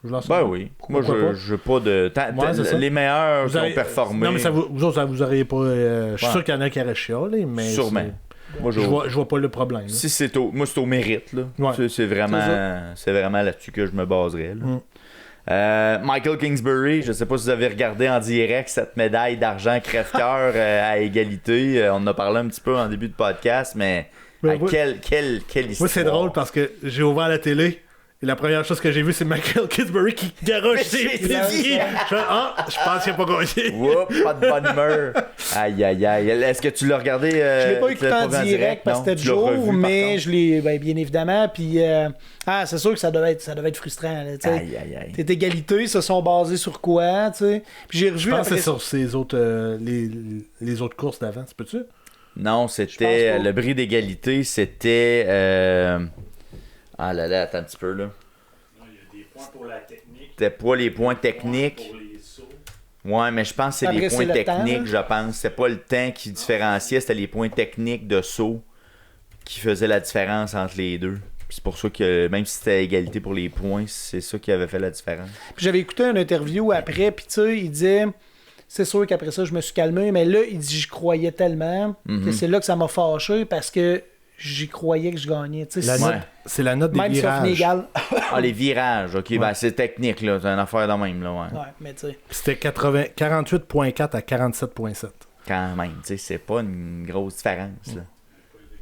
Je leur Ben oui. Moi, Pourquoi je pas de. Ouais, c'est ça. Les meilleurs Vous qui ont auriez- performé. Non, mais vous autres, ça vous auriez pas. Je suis Ouais. sûr qu'il y en a qui auraient chialé, mais. Sûrement. Moi, Je vois pas le problème. là. Si c'est moi, c'est au mérite. Là. Ouais. C'est vraiment là-dessus que je me baserais. Là. Michael Kingsbury, je sais pas si vous avez regardé en direct cette médaille d'argent crève-cœur à égalité. On en a parlé un petit peu en début de podcast, mais Ben, moi- quelle histoire. Moi, c'est drôle parce que j'ai ouvert la télé et la première chose que j'ai vue, c'est Michael Kingsbury qui garoche ses J'ai petits dit. skis. Je pense qu'il a pas gagné. Oups, pas de bonne humeur. Aïe, aïe, aïe. Est-ce que tu l'as regardé? Je l'ai pas tu écouté l'as en vu direct parce Non? que c'était de Tu l'as jour, revu, par mais contre? je l'ai bien évidemment. Puis, c'est sûr que ça devait être frustrant. Là, tu sais. Aïe, aïe, aïe. T'es égalité, ils se sont basés sur quoi, tu sais. Puis j'ai revu Je pense que après c'est sur ces autres, les autres courses d'avant, tu peux-tu? Non, Je c'était pense pas. le bris d'égalité, c'était ah là là, attends un petit peu là. Non, il y a des points pour la technique. C'était pas les points des points techniques. Pour les sauts. Ouais, mais je pense que c'est Après, les c'est points le temps, techniques, là. je pense. C'était pas le temps qui différenciait, c'était les points techniques de saut qui faisaient la différence entre les deux. Puis c'est pour ça que même si c'était égalité pour les points, c'est ça qui avait fait la différence. Puis j'avais écouté une interview après, puis tu sais, il disait, c'est sûr qu'après ça, je me suis calmé, mais là, il dit, je croyais tellement que c'est là que ça m'a fâché parce que j'y croyais que je gagnais. Tu sais, La si- note- C'est la note des même si ça finit virages. égal. Ah, les virages, ok, ben c'est technique, là. C'est une affaire de même, là, ouais. Ouais, mais tu sais. C'était 48.4 à 47.7. Quand même, tu sais, c'est pas une grosse différence, là.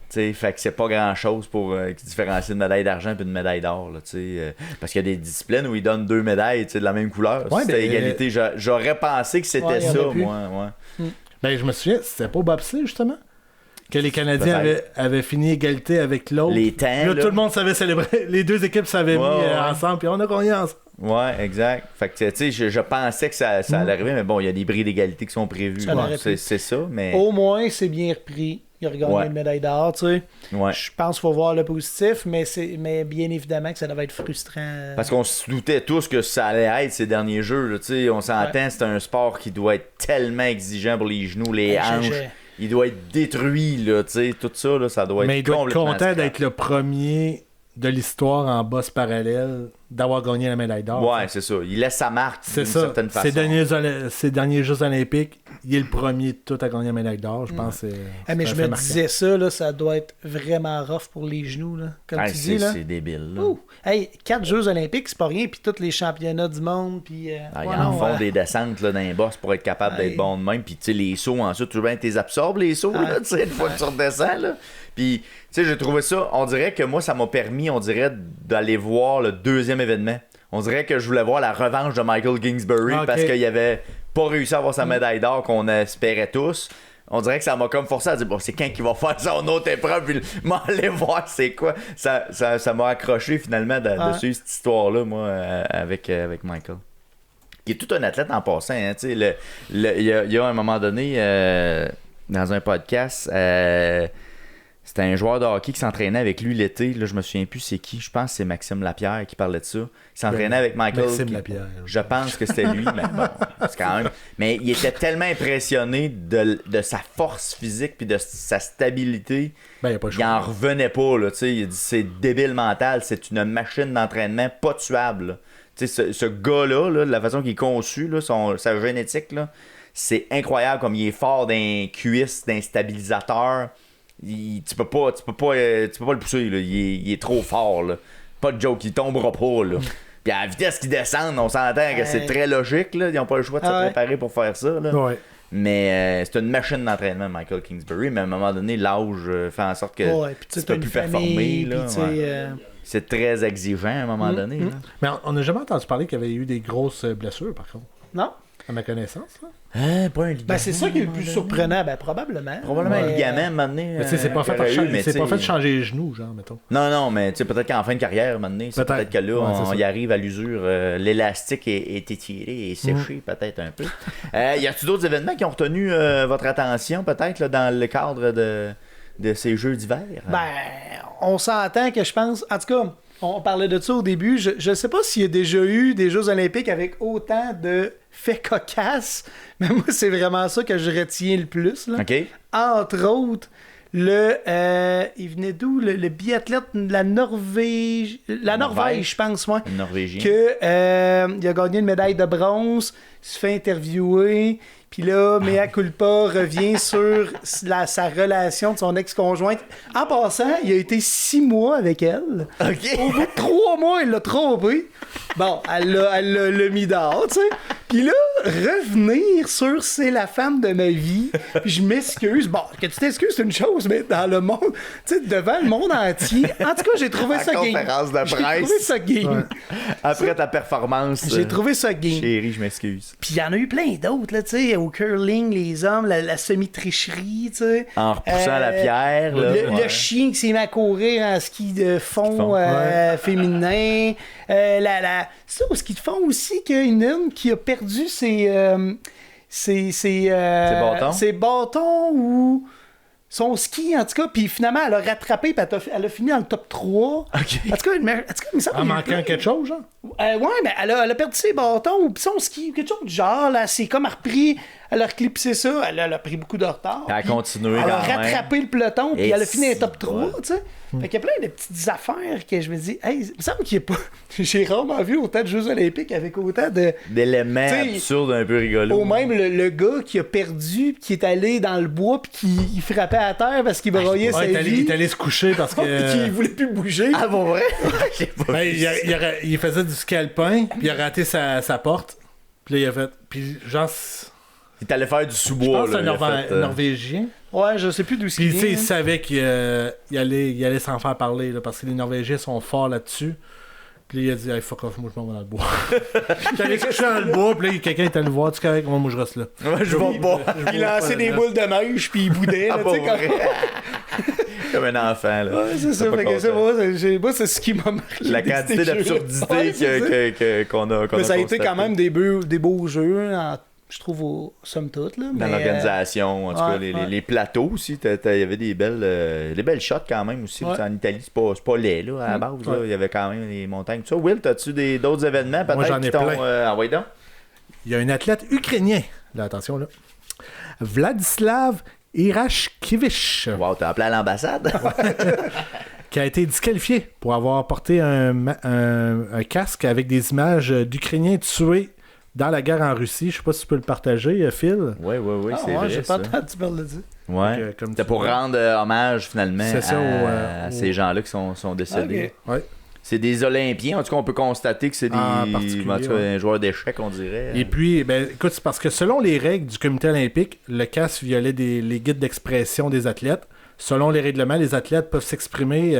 Tu sais, fait que c'est pas grand chose pour qui différencie une médaille d'argent et une médaille d'or, là, tu sais. Parce qu'il y a des disciplines où ils donnent 2 médailles, tu sais, de la même couleur. Ouais, C'était mais- égalité. J'aurais pensé que c'était Ouais, il y en ça, a plus. moi, ouais. Ben, je me souviens, c'était pas au bobsleigh, justement? Que les Canadiens Peut-être. avaient fini égalité avec l'autre. Les temps, Puis là, là. tout le monde savait célébrer. Les deux équipes s'avaient Ouais, mis ouais. ensemble, puis on a gagné ensemble. Ouais, exact. Fait que, tu sais, je pensais que ça allait arriver, mais bon, il y a des bris d'égalité qui sont prévus. Ça l'aurait pu. C'est ça, mais. Au moins, c'est bien repris. Il a regagné Ouais. une médaille d'or, tu sais. Ouais. Je pense qu'il faut voir le positif, mais bien évidemment que ça devait être frustrant. Parce qu'on se doutait tous que ça allait être ces derniers jeux. Là, tu sais, on s'entend, c'est un sport qui doit être tellement exigeant pour les genoux, les hanches. Il doit être détruit, là, tu sais, tout ça, là, ça doit être Mais il doit être complètement content scrap. d'être le premier de l'histoire en bosse parallèle d'avoir gagné la médaille d'or. Ouais, c'est ça. Il laisse sa marque C'est d'une ça. certaine façon. Ces derniers Jeux olympiques, il est le premier de tout à gagner la médaille d'or. Je pense que Ah, mais c'est je un me fait marquant. disais ça, là, ça doit être vraiment rough pour les genoux, là, comme Hey, tu dis. Là. c'est débile. Là. Ouh. Hey, 4 Jeux olympiques, c'est pas rien, puis tous les championnats du monde, puis... Ah, ouais, ils en non, font des descentes là, dans les bosses pour être capable d'être Hey. bon de même. Puis, tu sais, les sauts, ensuite, tu les absorbes, les sauts, là, tu sais, une fois que tu redescends, là. Puis, tu sais, j'ai trouvé ça, on dirait que moi, ça m'a permis, on dirait, d'aller voir le deuxième événement. On dirait que je voulais voir la revanche de Michael Kingsbury Ah, ok. parce qu'il avait pas réussi à avoir sa médaille d'or qu'on espérait tous. On dirait que ça m'a comme forcé à dire, bon, c'est quand qu'il va faire son autre épreuve, puis m'aller voir c'est quoi. Ça m'a accroché finalement de suivre cette histoire-là, moi, avec Michael. Qui est tout un athlète en passant. Hein, tu sais, il y a un moment donné, dans un podcast, c'était un joueur de hockey qui s'entraînait avec lui l'été. Là, je me souviens plus c'est qui. Je pense que c'est Maxime Lapierre qui parlait de ça. Il s'entraînait avec Michael. Maxime Lapierre. Je pense que c'était lui, mais bon, c'est quand même. Mais il était tellement impressionné de sa force physique puis de sa stabilité. Ben, il a pas le Il choix. en revenait pas, là, tu sais. Il a dit c'est débile mental, c'est une machine d'entraînement pas tuable. Là. Tu sais, ce gars-là, là, de la façon qu'il est conçu, là, sa génétique, là, c'est incroyable comme il est fort d'un cuisse, d'un stabilisateur. Tu peux pas le pousser, là. Il est trop fort, là. Pas de joke, il tombera pas, là. Puis à la vitesse qu'il descend, on s'entend que c'est très logique, là. Ils n'ont pas le choix de se préparer pour faire ça, là. Ouais. Mais c'est une machine d'entraînement, Michael Kingsbury. Mais à un moment donné, l'âge fait en sorte que Ouais, puis tu tu peux as plus une performer. famille, Là, puis tu sais... ouais. C'est très exigeant à un moment donné. Là. Mais on n'a jamais entendu parler qu'il y avait eu des grosses blessures, par contre. Non? À ma connaissance, là. Pas un ligament. Ben, c'est ça qui est le plus surprenant, ben, probablement. Probablement un Mais, ligament, à un moment donné. Mais tu sais, c'est pas fait qu'il y aurait eu, mais c'est pas tu sais, fait de changer les genoux, genre, mettons. Non, mais tu sais, peut-être qu'en fin de carrière, à un moment donné, c'est Peut-être. peut-être que là, Ouais, c'est on ça. y arrive à l'usure. L'élastique est étiré et séché, peut-être un peu. Y a-t-il d'autres événements qui ont retenu votre attention, peut-être, là, dans le cadre de ces Jeux d'hiver? Ben, on s'entend que je pense... En tout cas, on parlait de ça au début. Je ne sais pas s'il y a déjà eu des Jeux olympiques avec autant de faits cocasses, mais moi, c'est vraiment ça que je retiens le plus. Là. OK? Entre autres, il venait d'où? Le biathlète de la Norvège. La Norvège, je pense, moi. Un Norvégien. Il a gagné une médaille de bronze, se fait interviewer, puis là, Mea Culpa revient sur sa relation de son ex-conjointe. En passant, il a été 6 mois avec elle. OK. Au bout de 3 mois, il l'a trompé. Bon, elle l'a mis dehors, tu sais. Puis là, revenir sur c'est la femme de ma vie, puis je m'excuse. Bon, que tu t'excuses, c'est une chose, mais dans le monde, tu sais, devant le monde entier. En tout cas, j'ai trouvé En ça game. conférence de J'ai presse. trouvé ça game. Après ta performance. J'ai trouvé ça game. Chérie, je m'excuse. Puis il y en a eu plein d'autres, là, tu sais, au curling, les hommes, la semi-tricherie, tu sais. En repoussant la pierre, là. Le chien qui s'est mis à courir en ski de fond féminin. Ça, au ski de fond aussi, qu'il y a une homme qui a perdu ses bâtons ou son ski, en tout cas. Puis finalement, elle a rattrapé, puis elle a fini dans le top 3. OK. En tout cas, il me semble En qu'il y a eu manquant plein. quelque chose, genre? Ouais, mais elle a perdu ses bâtons ou son ski, quelque chose du genre. Là, c'est comme elle a repris. Elle a reclipsé ça, elle a pris beaucoup de retard. Elle a puis continué elle a quand même. rattrapé le peloton, puis Et elle a fini un top si, 3, ouais. tu sais. Fait qu'il y a plein de petites affaires que je me dis, hey, il me semble qu'il n'y a pas. J'ai rarement vu autant de Jeux Olympiques avec autant de. D'éléments T'sais, absurdes un peu rigolos. Ou même le gars qui a perdu, qui est allé dans le bois, puis qui il frappait à terre parce qu'il broyait sa Ouais, il vie. est allé se coucher parce que. Puis qu'il voulait plus bouger. Ah, bon, vrai? J'ai pas Ben, vu ça. il faisait du ski alpin, puis il a raté sa porte. Puis là, il a fait. Puis genre. Il t'allait faire du Je sous-bois. pense que c'est là, un il a fait, Norvégien. Ouais, je sais plus d'où Puis, il tu sais, vient. il savait qu'il allait s'en faire parler, là, parce que les Norvégiens sont forts là-dessus. Puis là, il a dit, hey, fuck off, moi, je m'en vais dans le bois. J'allais coucher dans le bois, puis là, quelqu'un était allé le voir, tu correct, moi, je reste là. Ouais, je vais pas. Il lançait des boules de neige, puis il boudait. Ah, là, pas tu sais, vrai. Comme un enfant, là. Ouais, c'est ça. T'as pas Fait que c'est content. moi, c'est ce qui m'a marqué. La de quantité ces jeux-là. d'absurdité Ouais, c'est ça. qu'on a. Mais ça a été quand même des beaux jeux, je trouve, somme toute. Là, Dans mais, l'organisation, en tout cas, ouais. les plateaux aussi, il y avait des belles shots quand même aussi. Ouais. En Italie, c'est pas laid là, à la base. Ouais. Là. Il y avait quand même des montagnes. Tout ça. Will, as-tu d'autres événements Moi, j'en peut-être ai qui t'ont plein. envoyé donc? Il y a un athlète ukrainien, là, attention, là. Vladislav Irashkevich, Wow, t'as appelé à l'ambassade? qui a été disqualifié pour avoir porté un casque avec des images d'Ukrainiens tués dans la guerre en Russie. Je sais pas si tu peux le partager, Phil. Oui, Ah, c'est ouais, vrai. j'ai ça. pas entendu parler de ça. Ouais. Donc, comme C'était tu pour vois. rendre hommage finalement C'est ça, à ces gens-là qui sont décédés. Ok. Ouais. C'est des Olympiens. En tout cas, on peut constater que c'est des En particulier, en tout cas, ouais. un joueur d'échecs, on dirait. Et puis, ben, écoute, c'est parce que selon les règles du comité olympique, le casque violait les guides d'expression des athlètes. Selon les règlements, les athlètes peuvent s'exprimer,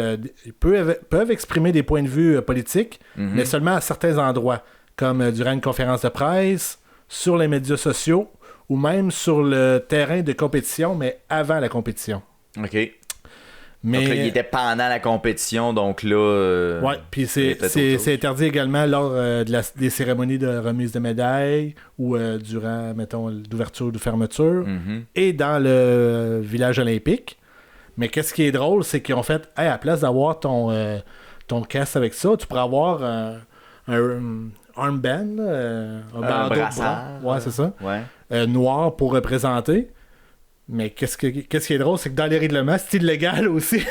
peuvent exprimer des points de vue politiques, Mhm. mais seulement à certains endroits, comme durant une conférence de presse, sur les médias sociaux, ou même sur le terrain de compétition, mais avant la compétition. OK. Mais... Donc là, il était pendant la compétition, donc là... Ouais, puis il était autre chose. c'est interdit également lors des cérémonies de remise de médailles ou durant, mettons, d'ouverture ou de fermeture Mhm. et dans le village olympique. Mais qu'est-ce qui est drôle, c'est qu'ils ont fait, hey, à la place d'avoir ton casque avec ça, tu pourrais avoir un armband, un bandeau de brassard. bras. Ouais, c'est ça. Ouais. Noir pour représenter. Mais qu'est-ce qui est drôle, c'est que dans les règlements, c'est illégal aussi.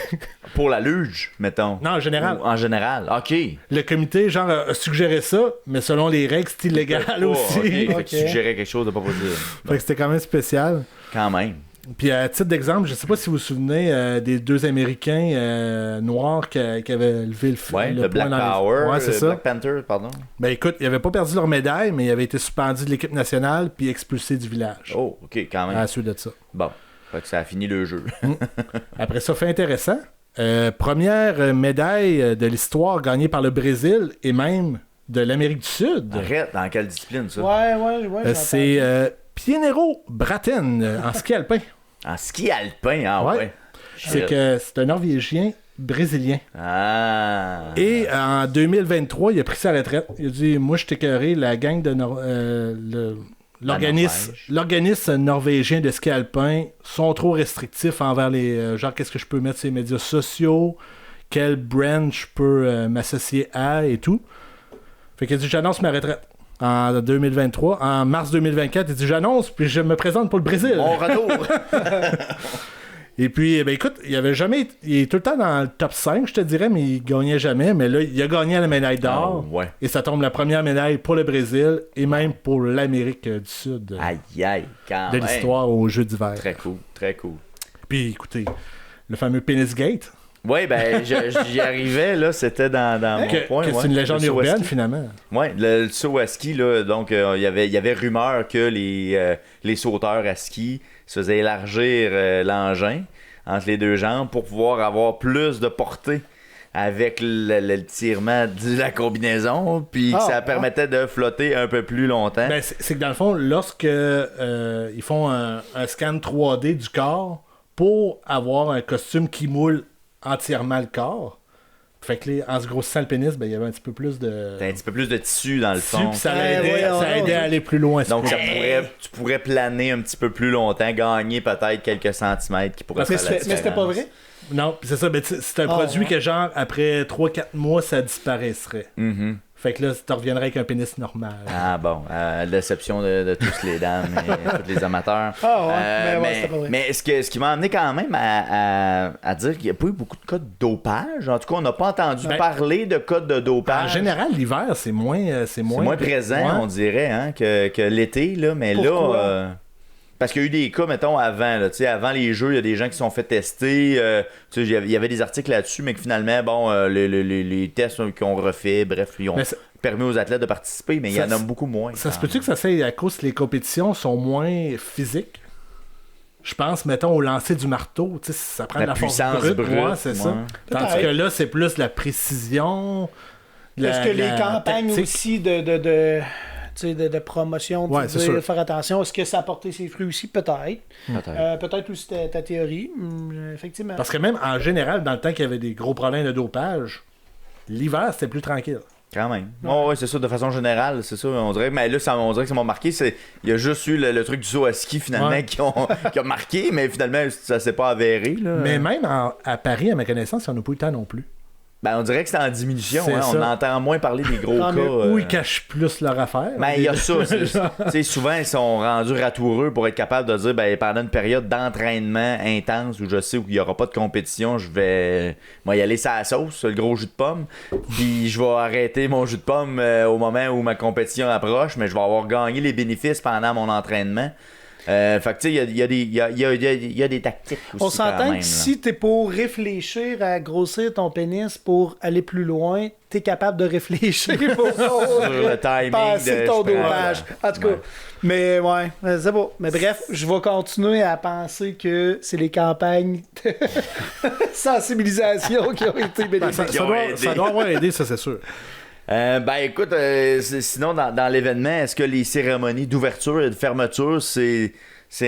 Pour la luge, mettons. Non, en général. Ou en général. OK. Le comité, genre, a suggéré ça, mais selon les règles, c'est illégal Oh, aussi. OK. Fait Ok. que tu suggérais quelque chose de pas possible. Fait que c'était quand même spécial. Quand même. Puis à titre d'exemple, je sais pas si vous vous souvenez des deux Américains noirs qui avaient levé Ouais, le poing Black dans les- Power, Ouais, c'est le ça. Black Panther, pardon. Ben écoute, ils avaient pas perdu leur médaille, mais ils avaient été suspendus de l'équipe nationale puis expulsés du village. Oh, OK, quand même. À la suite de ça. Bon. Fait que ça a fini le jeu. Après ça, fait intéressant. Première médaille de l'histoire gagnée par le Brésil et même de l'Amérique du Sud. Arrête, dans quelle discipline, ça? Ouais. C'est Pienero Braten en ski alpin. En ski alpin, ah Ouais. ouais. C'est que c'est un Norvégien brésilien. Ah. Et en 2023, il a pris sa retraite. Il a dit, moi, je t'ai écœuré, la gang de l'organisme norvégien de ski alpin sont trop restrictifs envers les... genre, qu'est-ce que je peux mettre sur les médias sociaux? Quel brand je peux m'associer à et tout. Fait qu'il a dit, j'annonce ma retraite. En 2023. En mars 2024, il dit, j'annonce, puis je me présente pour le Brésil. Mon retour. Et puis, ben écoute, il est tout le temps dans le top 5, je te dirais, mais il gagnait jamais. Mais là, il a gagné la médaille d'or. Ah, ouais. Et ça tombe la première médaille pour le Brésil et même pour l'Amérique du Sud Aïe, quand de même. l'histoire aux Jeux d'hiver. Très cool, très cool. Puis écoutez, le fameux Penis Gate, Oui, ben, j'y arrivais, là, c'était dans mon point. que ouais. c'est une légende Le saut à urbaine ski. finalement. Oui, le saut à ski, là, donc il y avait rumeur que les sauteurs à ski se faisaient élargir l'engin entre les deux jambes pour pouvoir avoir plus de portée avec le tirement de la combinaison, puis que ça permettait de flotter un peu plus longtemps. Ben, c'est que dans le fond, lorsque ils font un scan 3D du corps pour avoir un costume qui moule entièrement le corps, fait que là, en se grossissant le pénis, ben, il y avait un petit peu plus de T'as un petit peu plus de tissu dans le tissu, fond. puis ça Ouais, aidait, voyons ça donc. aidait à aller plus loin. Donc ce tu pourrais planer un petit peu plus longtemps, gagner peut-être quelques centimètres qui pourraient Mais faire la c'était pas vrai? Non, pis c'est ça, ben, c'est un produit ouais. que genre, après 3-4 mois, ça disparaîtrait. Mhm. Fait que là, tu reviendrais avec un pénis normal. Ah bon, déception de tous les dames et tous les amateurs. Ah ouais, mais c'était pas vrai. Mais ce qui m'a amené quand même à dire qu'il n'y a pas eu beaucoup de cas de dopage. En tout cas, on n'a pas entendu parler de cas de dopage. En général, l'hiver, c'est moins c'est moins présent, on dirait, hein, que l'été. Là, mais pourquoi? là... Parce qu'il y a eu des cas, mettons, avant. Là, avant les jeux, il y a des gens qui se sont fait tester. Il y avait des articles là-dessus, mais que finalement, bon, les tests qu'ils ont refait, bref, ils ont permis aux athlètes de participer, mais il y en a beaucoup moins. Ça se peut-tu que ça fait à cause que les compétitions sont moins physiques? Je pense, mettons, au lancer du marteau, ça prend de la force brute. Ouais, c'est ça. Tandis que là, c'est plus la précision. Est-ce que les campagnes tactique aussi de promotion, de faire attention. Est-ce que ça a porté ses fruits aussi? Peut-être. Peut-être aussi ta théorie. Effectivement. Parce que même en général, dans le temps qu'il y avait des gros problèmes de dopage, l'hiver, c'était plus tranquille. Quand même. Ouais, c'est ça, de façon générale, c'est ça. On dirait, mais là, on dirait que ça m'a marqué. Il y a juste eu le truc du saut à ski, finalement, qui a marqué, mais finalement, ça s'est pas avéré. Là. Mais même à Paris, à ma connaissance, il n'y en a pas eu tant non plus. Ben, on dirait que c'est en diminution. Hein? On entend moins parler des gros cas. Ou ils cachent plus leur affaire. Ben, il y a ça. Souvent, ils sont rendus ratoureux pour être capables de dire ben, pendant une période d'entraînement intense où je sais qu'il n'y aura pas de compétition, je vais y aller sur la sauce, le gros jus de pomme. Puis je vais arrêter mon jus de pomme au moment où ma compétition approche, mais je vais avoir gagné les bénéfices pendant mon entraînement. Fait que tu sais, il y a des tactiques aussi. On s'entend quand même, que si t'es pour réfléchir à grossir ton pénis pour aller plus loin, t'es capable de réfléchir pour sur le timing passer ton dopage. En tout cas, mais ouais, c'est bon. Mais bref, je vais continuer à penser que c'est les campagnes de sensibilisation qui ont été bénéfiques. Ça doit avoir aidé, ça c'est sûr. Ben écoute, sinon dans l'événement, est-ce que les cérémonies d'ouverture et de fermeture, c'est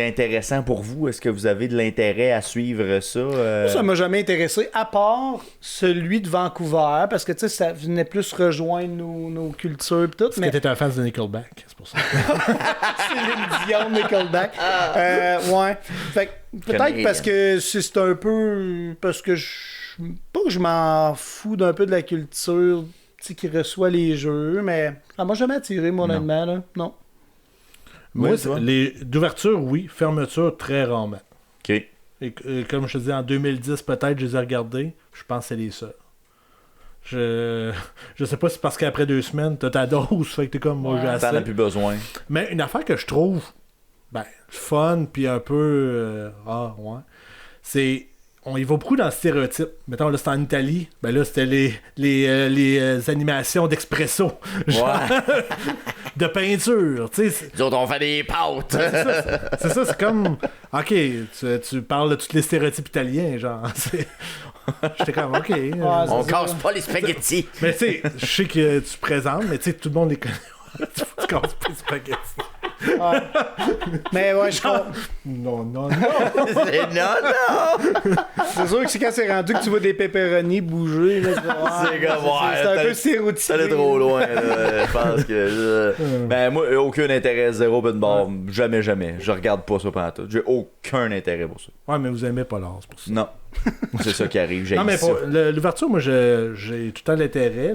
intéressant pour vous? Est-ce que vous avez de l'intérêt à suivre ça? Ça m'a jamais intéressé, à part celui de Vancouver, parce que tu sais, ça venait plus rejoindre nos cultures et tout. Parce que t'es un fan de Nickelback, c'est pour ça. C'est Dion Nickelback. Ouais. Fait que peut-être parce que c'est un peu... Parce que pas que je m'en fous d'un peu de la culture qui reçoit les jeux, mais ça m'a jamais attiré, mon honnêtement, là. Non. Moi, d'ouverture, oui. Fermeture, très rarement. OK. Et comme je te dis, en 2010, peut-être, je les ai regardés. Je pense que c'est les seuls. Je sais pas si c'est parce qu'après 2 semaines, t'as ta dose, fait que t'es comme, moi, j'ai assez. T'en as plus besoin. Mais une affaire que je trouve, fun, puis un peu... c'est... On y va beaucoup dans le stéréotype. Mettons, là, c'était en Italie. Ben là, c'était les animations d'espresso. De peinture. Nous autres, on fait des pâtes. C'est ça, c'est comme... OK, tu parles de tous les stéréotypes italiens, genre. J'étais comme, OK. On casse pas les spaghettis. Mais tu sais, je sais que tu présentes, mais tu sais, tout le monde les connaît. Tu casses pas les spaghettis. Ouais. Mais ouais, je comprends. Non. Non. C'est sûr que c'est quand c'est rendu que tu vois des pepperonis bouger. Là, c'est comme, c'est un peu stéréotypé. Ça allait trop loin. Là. Je pense que. Ben, moi, aucun intérêt, zéro ben bord. Jamais. Je regarde pas ça pendant tout. J'ai aucun intérêt pour ça. Ouais, mais vous aimez pas l'art, c'est pour ça. Non. C'est ça qui arrive. Non, mais pour l'ouverture, moi, j'ai tout le temps l'intérêt.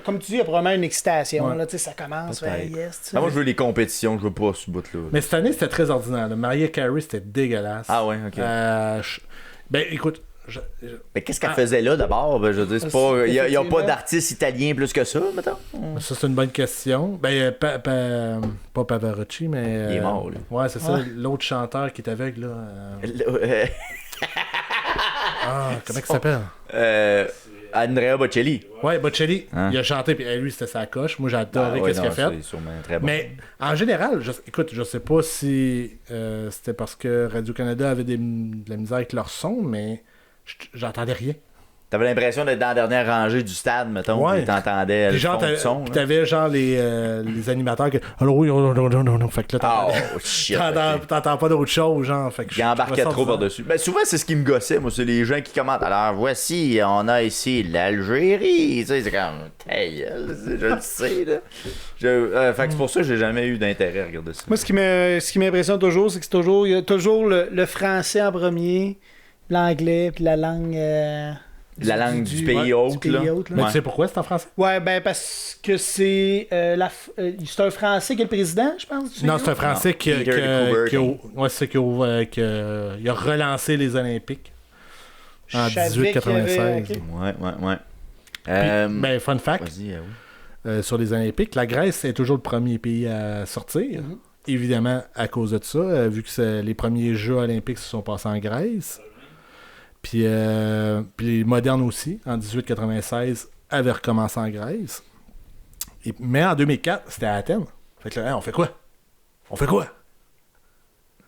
Comme tu dis, il y a probablement une excitation. Là, ça commence. Moi, je veux les compétitions. Je veux pas ce bout-là. Mais cette année, c'était très ordinaire. Mariah Carey, c'était dégueulasse. Ah ouais, ok. Ben, écoute... Mais qu'est-ce qu'elle faisait là, d'abord? Ben, je veux dire, c'est pas... Il n'y a pas d'artiste italien plus que ça, mettons? Ça, c'est une bonne question. Ben, pas Pavarotti, mais... Il est mort, là. Ouais, c'est ça. L'autre chanteur qui est avec, là... comment il s'appelle? Andrea Bocelli. Ouais, Bocelli. Hein? Il a chanté, puis lui, c'était sa coche. Moi, j'ai adoré qu'est-ce qu'il a fait. Très bon. Mais en général, écoute, je sais pas si c'était parce que Radio-Canada avait de la misère avec leur son, mais j'entendais rien. T'avais l'impression d'être dans la dernière rangée du stade, mettons, puis t'entendais le fond du son. Puis t'avais genre les animateurs qui... Alors oui, non. Fait que là, t'entends pas d'autre chose, genre. Fait que il embarquait trop par-dessus. Ben, souvent, c'est ce qui me gossait, moi, c'est les gens qui commentent. Alors, voici, on a ici l'Algérie. Tu sais, c'est comme... Hey, je le sais, là. Fait que c'est pour ça que j'ai jamais eu d'intérêt à regarder ça. Moi, ce qui m'impressionne toujours, c'est que il y a toujours le français en premier, l'anglais, puis la langue... La langue du pays hôte, là. Mais Ouais. tu sais pourquoi c'est en français? Ouais, ben parce que c'est c'est un Français qui est le président, je pense. Non, c'est un Français Non, qui Peter de Coubertin. ouais, c'est il a relancé les Olympiques en Je savais qu'il y 1896. avait- ok. Ouais. Puis, ben, fun fact, Vas-y, oui. sur les Olympiques, la Grèce est toujours le premier pays à sortir. Mhm. Évidemment, à cause de ça, vu que les premiers Jeux olympiques se sont passés en Grèce. Puis les modernes aussi, en 1896, avaient recommencé en Grèce. Mais en 2004, c'était à Athènes. Fait que là, hein, on fait quoi?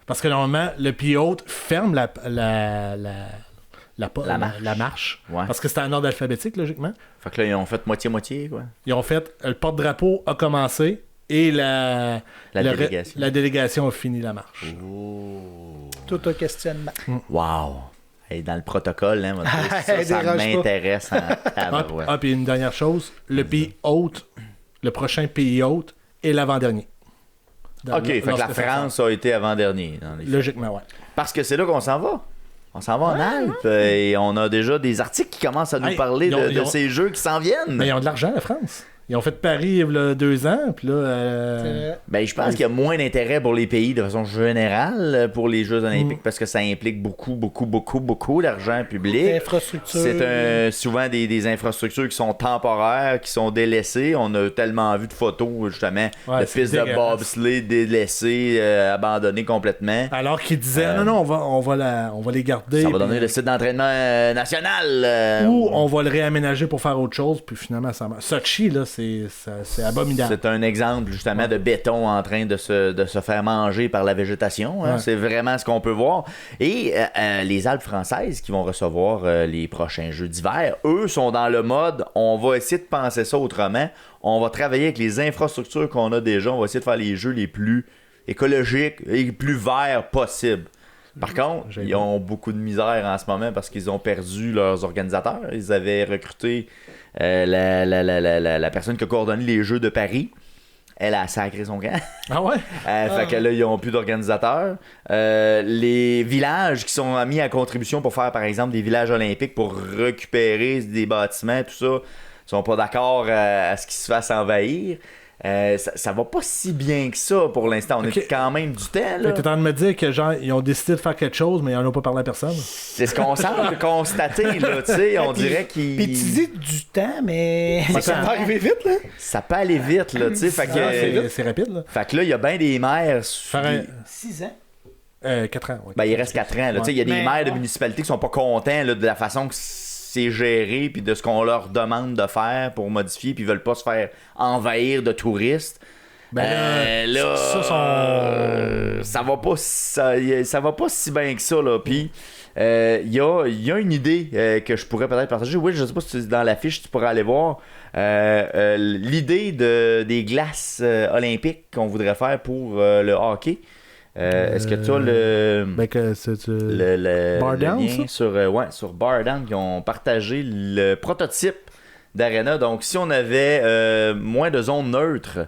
Parce que normalement, le pays hôte ferme la marche. Ouais. Parce que c'était en ordre alphabétique, logiquement. Fait que là, ils ont fait moitié-moitié, quoi. Ils ont fait, le porte-drapeau a commencé et la délégation a fini la marche. Oh. Tout un questionnement. Wow. Hey, dans le protocole, hein, ça Dérange pas. m'intéresse en tabarouette. Puis une dernière chose, le pays hôte, le prochain pays hôte est l'avant-dernier. OK, fait que la France a été avant-dernier. Dans les... Logiquement, ouais. Parce que c'est là qu'on s'en va. On s'en va en Alpes et on a déjà des articles qui commencent à nous Hey, parler ils ont- de ils ont- ces jeux qui s'en viennent. Mais ils ont de l'argent, la France. Ils ont fait Paris il y a 2 ans, puis là... C'est vrai. Ben, je pense qu'il y a moins d'intérêt pour les pays de façon générale pour les Jeux olympiques parce que ça implique beaucoup d'argent public. Infrastructure. C'est souvent des infrastructures qui sont temporaires, qui sont délaissées. On a tellement vu de photos, justement, Ouais, de c'est pistes de dégueulasse. bobsleigh délaissées, abandonnées complètement. Alors qu'ils disaient, non, on va les garder. Ça va puis- donner le site d'entraînement national. Ou on va le réaménager pour faire autre chose, puis finalement, ça marche. Sochi, là, c'est abominable. C'est un exemple justement de béton en train de se faire manger par la végétation. Hein. Ouais. C'est vraiment ce qu'on peut voir. Et les Alpes françaises qui vont recevoir les prochains Jeux d'hiver, eux sont dans le mode on va essayer de penser ça autrement. On va travailler avec les infrastructures qu'on a déjà. On va essayer de faire les jeux les plus écologiques et les plus verts possibles. Par contre, ils ont beaucoup de misère en ce moment parce qu'ils ont perdu leurs organisateurs. Ils avaient recruté la personne qui a coordonné les Jeux de Paris. Elle a sacré son camp. Ah ouais? Fait que là, ils n'ont plus d'organisateurs. Les villages qui sont mis à contribution pour faire, par exemple, des villages olympiques pour récupérer des bâtiments, tout ça, sont pas d'accord à ce qu'ils se fassent envahir. Ça va pas si bien que ça pour l'instant. On Ok. a quand même du temps. Mais Là. t'es en train de me dire que genre ils ont décidé de faire quelque chose, mais ils en ont pas parlé à personne. C'est ce qu'on semble constater. Là, tu sais, on dirait Puis tu qu'il dis du temps, mais ça va arriver vite, là. ça peut aller vite. Là, tu sais, fait que, C'est rapide, là. fait que là, il y a bien des maires. Faire un... 6 ans. 4 ans, ouais. Ben, il reste 4 ans. là. Tu sais, il y a des Mais- maires de municipalités qui sont pas contents là, de la façon que c'est géré puis de ce qu'on leur demande de faire pour modifier puis ils veulent pas se faire envahir de touristes. Là, ça va pas ça va pas si bien que ça là. Puis il y a une idée que je pourrais peut-être partager. Oui, je sais pas si dans la fiche tu pourrais aller voir l'idée des glaces olympiques qu'on voudrait faire pour le hockey. Est-ce que tu as le Ben que c'est... le Bar Down, lien sur Bar Down qui ont partagé le prototype d'Arena. Donc, si on avait moins de zones neutres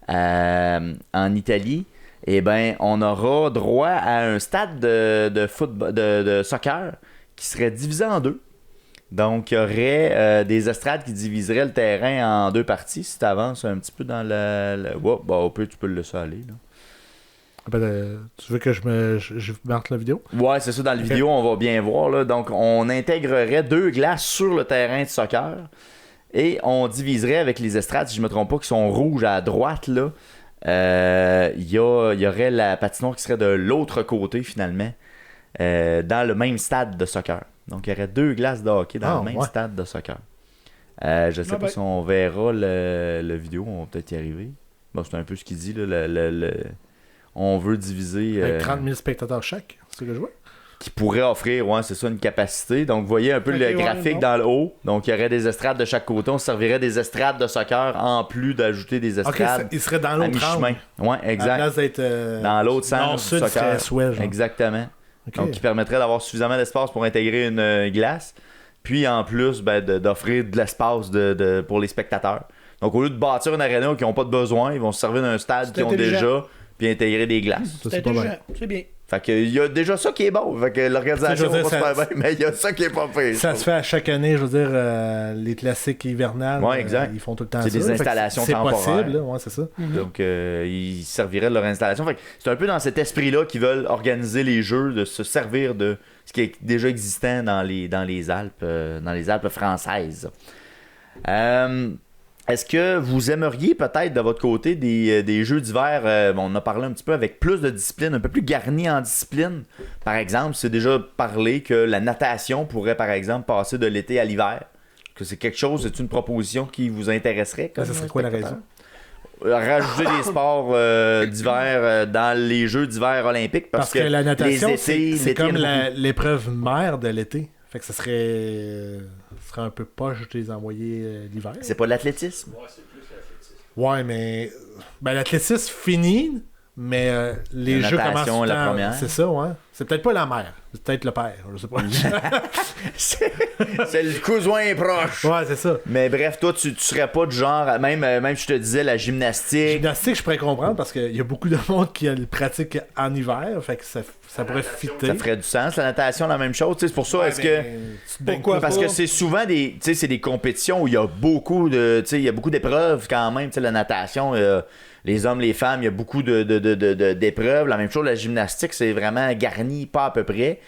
en Italie, eh ben, on aura droit à un stade de football, de soccer qui serait divisé en deux. Donc, il y aurait des estrades qui diviseraient le terrain en deux parties. Si tu avances un petit peu dans tu peux le laisser aller. Là. tu veux que je marque la vidéo? Ouais, c'est ça, dans la vidéo, on va bien voir. Là. Donc, on intégrerait 2 glaces sur le terrain de soccer et on diviserait avec les estrades, si je ne me trompe pas, qui sont rouges à droite. Là. Il y aurait la patinoire qui serait de l'autre côté, finalement, dans le même stade de soccer. Donc, il y aurait 2 glaces de hockey dans le même stade de soccer. Je ne sais pas si on verra le vidéo, on va peut-être y arriver. Bon, c'est un peu ce qu'il dit, là, on veut diviser... Avec 30 000 spectateurs chaque, c'est ce que je vois. Qui pourrait offrir, c'est ça, une capacité. Donc, vous voyez un peu le graphique dans le haut. Donc, il y aurait des estrades de chaque côté. On se servirait des estrades de soccer en plus d'ajouter des estrades Ok, il serait dans à l'autre mi-chemin. angle. Ouais, À la exact. place d'être... Dans l'autre sens nord-sud, du soccer. serait ouest, genre. Exactement. Ok. Donc, qui permettrait d'avoir suffisamment d'espace pour intégrer une glace. Puis, en plus, d'offrir de l'espace pour les spectateurs. Donc, au lieu de bâtir une aréna qui n'ont pas de besoin, ils vont se servir d'un stade C'est qu'ils ont intelligent. déjà, puis intégrer des glaces. Ça, c'est pas intelligent. vrai. C'est bien. Fait que il y a déjà ça qui est bon. Fait que l'organisation va super bien, mais il y a ça qui est pas pire. Ça se fait à chaque année, je veux dire, les classiques hivernales. Ouais, exact. Ils font tout le temps ça. C'est des installations temporaires. C'est possible, là. Ouais, c'est ça. Donc, ils serviraient de leur installation. Fait que c'est un peu dans cet esprit-là qu'ils veulent organiser les jeux, de se servir de ce qui est déjà existant dans les Alpes françaises. Est-ce que vous aimeriez peut-être de votre côté des jeux d'hiver, on en a parlé un petit peu, avec plus de discipline, un peu plus garni en discipline? Par exemple, c'est déjà parlé que la natation pourrait, par exemple, passer de l'été à l'hiver. Que c'est quelque chose, c'est une proposition qui vous intéresserait? Ça serait quoi la raison? Rajouter des sports d'hiver dans les jeux d'hiver olympiques. Parce que la natation, les étés, c'est comme l'épreuve mère de l'été. Fait que ça serait un peu poche de les envoyer l'hiver. C'est pas de l'athlétisme. Ouais, c'est plus l'athlétisme. Ouais, mais l'athlétisme finit, mais les La jeux natation, commencent la première. C'est ça, ouais. C'est peut-être pas la mère, c'est peut-être le père, je sais pas. C'est le cousin proche. Ouais, c'est ça. Mais bref, toi, tu serais pas du genre, même je te disais, la gymnastique. Gymnastique, je pourrais comprendre parce qu'il y a beaucoup de monde qui le pratique en hiver, fait que ça pourrait fitter. Ça ferait du sens. La natation, la même chose. C'est pour ça, Ouais, est-ce que... Pourquoi Parce pas? que c'est souvent c'est des compétitions où il y a beaucoup d'épreuves quand même. La natation, les hommes, les femmes, il y a beaucoup d'épreuves. La même chose, la gymnastique, c'est vraiment garni, pas à peu près.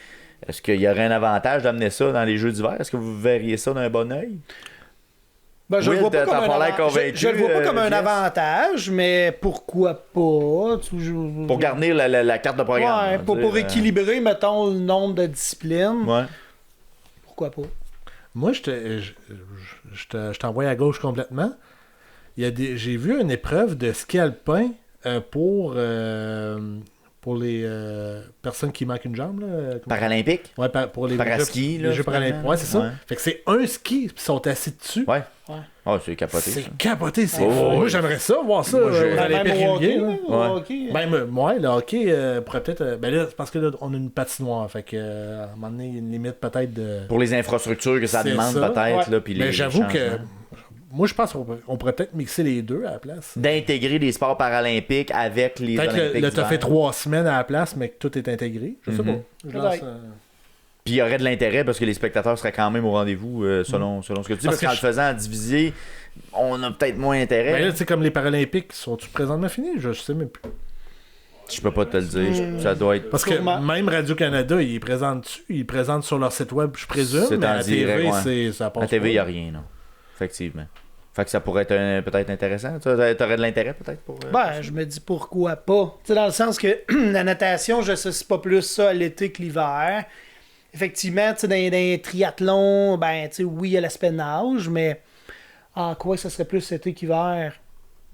Est-ce qu'il y aurait un avantage d'amener ça dans les Jeux d'hiver? Est-ce que vous verriez ça d'un bon oeil? Ben, je Will, le vois pas t'as comme pas un l'air convaincu, je le vois pas comme un Jess? avantage, mais pourquoi pas? Pour garnir la carte de programme. Ouais, pour équilibrer, mettons, le nombre de disciplines. Ouais. Pourquoi pas? Moi, je t'envoie à gauche complètement. J'ai vu une épreuve de ski alpin pour les personnes qui manquent une jambe. Là, Paralympique? Ouais, pour les Paraski, jeux, là, les jeux paralympiques. finalement. Ouais, c'est ça. Ouais. Fait que c'est un ski, puis ils sont assis dessus. Ouais. Ouais. Oh, c'est capoté. C'est ça. capoté, c'est Oh, fou. ouais. Moi, j'aimerais ça, voir ça Moi, j'ai- dans les Même au hockey, périliers. là, là. au Ouais. hockey. Ouais, le hockey pourrait peut-être. Ben là, c'est parce que là, on a une patinoire. Fait que, à un moment donné, il y a une limite peut-être de. Pour les infrastructures que ça C'est demande ça. peut-être. Ouais. Là, puis Mais les j'avoue que. changements. Moi, je pense qu'on pourrait peut-être mixer les deux à la place. D'intégrer les sports paralympiques avec les Peut-être Olympiques que là, t'as d'hiver. fait 3 semaines à la place, mais que tout est intégré. Je sais Mhm. pas. Je lance, Peut-être. Puis il y aurait de l'intérêt parce que les spectateurs seraient quand même au rendez-vous selon ce que tu dis. Parce Parce que qu'en le faisant diviser, on a peut-être moins intérêt. Ben là, tu sais, comme les Paralympiques, sont-tu présentement finis? Je sais même plus. Je peux pas te le dire. Ça doit être. Parce que Sûrement. même Radio-Canada, ils présentent dessus. Ils présentent sur leur site web, je présume. C'est mais en à la direct, TV, ouais. ça passe À TV, il pas. n'y a rien, non. Effectivement. Fait que ça pourrait être peut-être intéressant. T'aurais de l'intérêt peut-être pour. Ben, je me dis pourquoi pas. Tu sais, dans le sens que la natation, je n'associe pas plus ça à l'été que l'hiver. Effectivement, tu sais, dans les triathlons, ben, tu sais, oui, il y a l'aspect nage, mais en quoi ça serait plus été qu'hiver?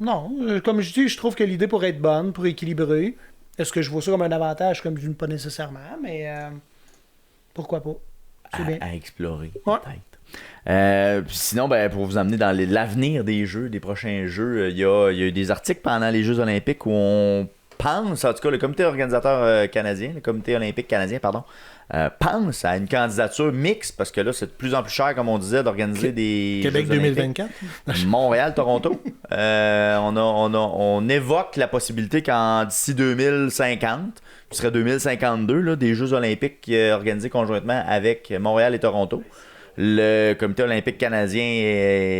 Non. Comme je dis, je trouve que l'idée pourrait être bonne, pour équilibrer. Est-ce que je vois ça comme un avantage? Comme je dis, pas nécessairement, mais pourquoi pas? C'est bien. à explorer, Ouais. peut-être. Puis sinon, ben, pour vous amener dans l'avenir des jeux, des prochains jeux, il y a eu des articles pendant les Jeux olympiques où on pense, en tout cas le comité organisateur canadien, le comité olympique canadien, pardon, pense à une candidature mixte, parce que là, c'est de plus en plus cher, comme on disait, d'organiser des Québec Jeux olympiques. 2024. Montréal, Toronto. On évoque la possibilité d'ici 2050, ce serait 2052, là, des Jeux olympiques organisés conjointement avec Montréal et Toronto. Le comité olympique canadien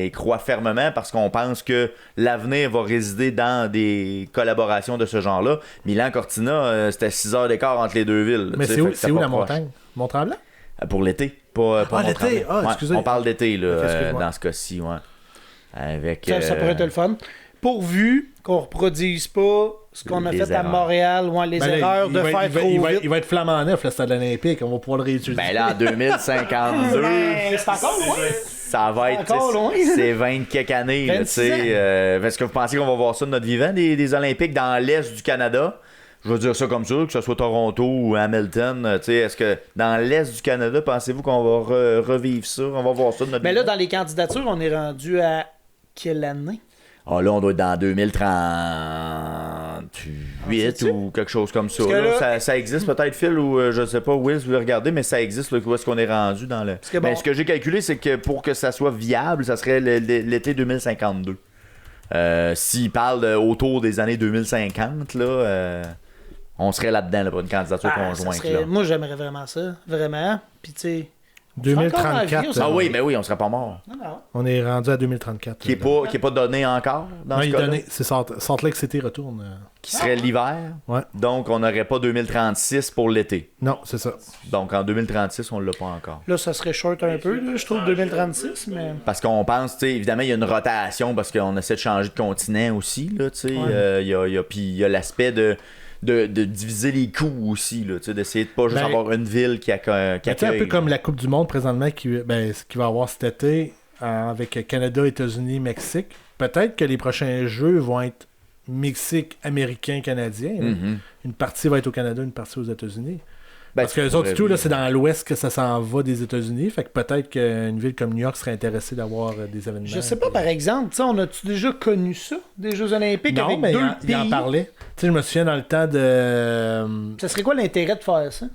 y croit fermement parce qu'on pense que l'avenir va résider dans des collaborations de ce genre-là. Milan-Cortina, c'était 6 heures d'écart entre les deux villes. Mais tu sais, c'est où, fait que c'est c'était où pas la proche. montagne? Mont-Tremblant? Pour l'été, pas l'été. Mont-Tremblant. Ah, Ouais, excusez. on parle d'été là, Ok, excuse-moi. dans ce cas-ci. Ouais. Avec, Ça pourrait être le fun. Pourvu qu'on reproduise pas ce qu'on a Les fait à erreurs. Montréal, les Ben là, erreurs il de va- faire il va- trop il va- vite. il va être flamant neuf, le stade olympique. On va pouvoir le réutiliser. Ben là, en 2052, Ben, c'est encore loin. ça va être. Encore loin. C'est 20 quelques années. là, 26 tu sais, est-ce que vous pensez qu'on va voir ça de notre vivant, des Olympiques dans l'est du Canada? Je veux dire ça comme ça, que ce soit Toronto ou Hamilton. Tu sais, est-ce que dans l'est du Canada, pensez-vous qu'on va revivre ça? On va voir ça de notre Mais là, vivant? dans les candidatures, on est rendu à quelle année? Ah là, on doit être dans 2038 ou quelque chose comme ça. Parce que Là, là- ça existe peut-être, Phil, ou je sais pas, Will, si vous voulez regarder, mais ça existe, là, où est-ce qu'on est rendu dans le... que bon- Ben, ce que j'ai calculé, c'est que pour que ça soit viable, ça serait l'été 2052. S'il parle autour des années 2050, là... On serait là-dedans là, pour une candidature Ah, conjointe. ça serait- Là. Moi, j'aimerais vraiment ça. Vraiment. Puis, tu sais. 2034. Ah Ah oui, mais oui, on serait pas mort. Non. On est rendu à 2034. Qui est pas donné encore dans Non, ce il est cas-là. donné. C'est Salt Lake City retourne. Qui serait l'hiver. Ouais. Donc, on n'aurait pas 2036 pour l'été. Non, c'est ça. Donc, en 2036, on l'a pas encore. Là, ça serait short un peu, là, je trouve, 2036, mais. Parce qu'on pense, tu sais, évidemment, il y a une rotation parce qu'on essaie de changer de continent aussi, là, tu sais. Puis il y a l'aspect de diviser les coûts aussi, là, tu sais, d'essayer de pas juste Ben, avoir une ville qui accueille. C'est un peu comme la Coupe du Monde présentement qui va avoir cet été avec Canada, États-Unis, Mexique. Peut-être que les prochains jeux vont être Mexique, Américain, Canadien. Là. Mhm. Une partie va être au Canada, une partie aux États-Unis. Ben, Parce que les autres, tout, là, c'est dans l'ouest que ça s'en va des États-Unis. Fait que peut-être qu'une ville comme New York serait intéressée d'avoir des événements. Je sais pas, par exemple, tu sais, on a-tu déjà connu ça, des Jeux Olympiques Non, avec mais deux il en pays? parlait. Tu sais, je me souviens dans le temps de. Ça serait quoi l'intérêt de faire ça?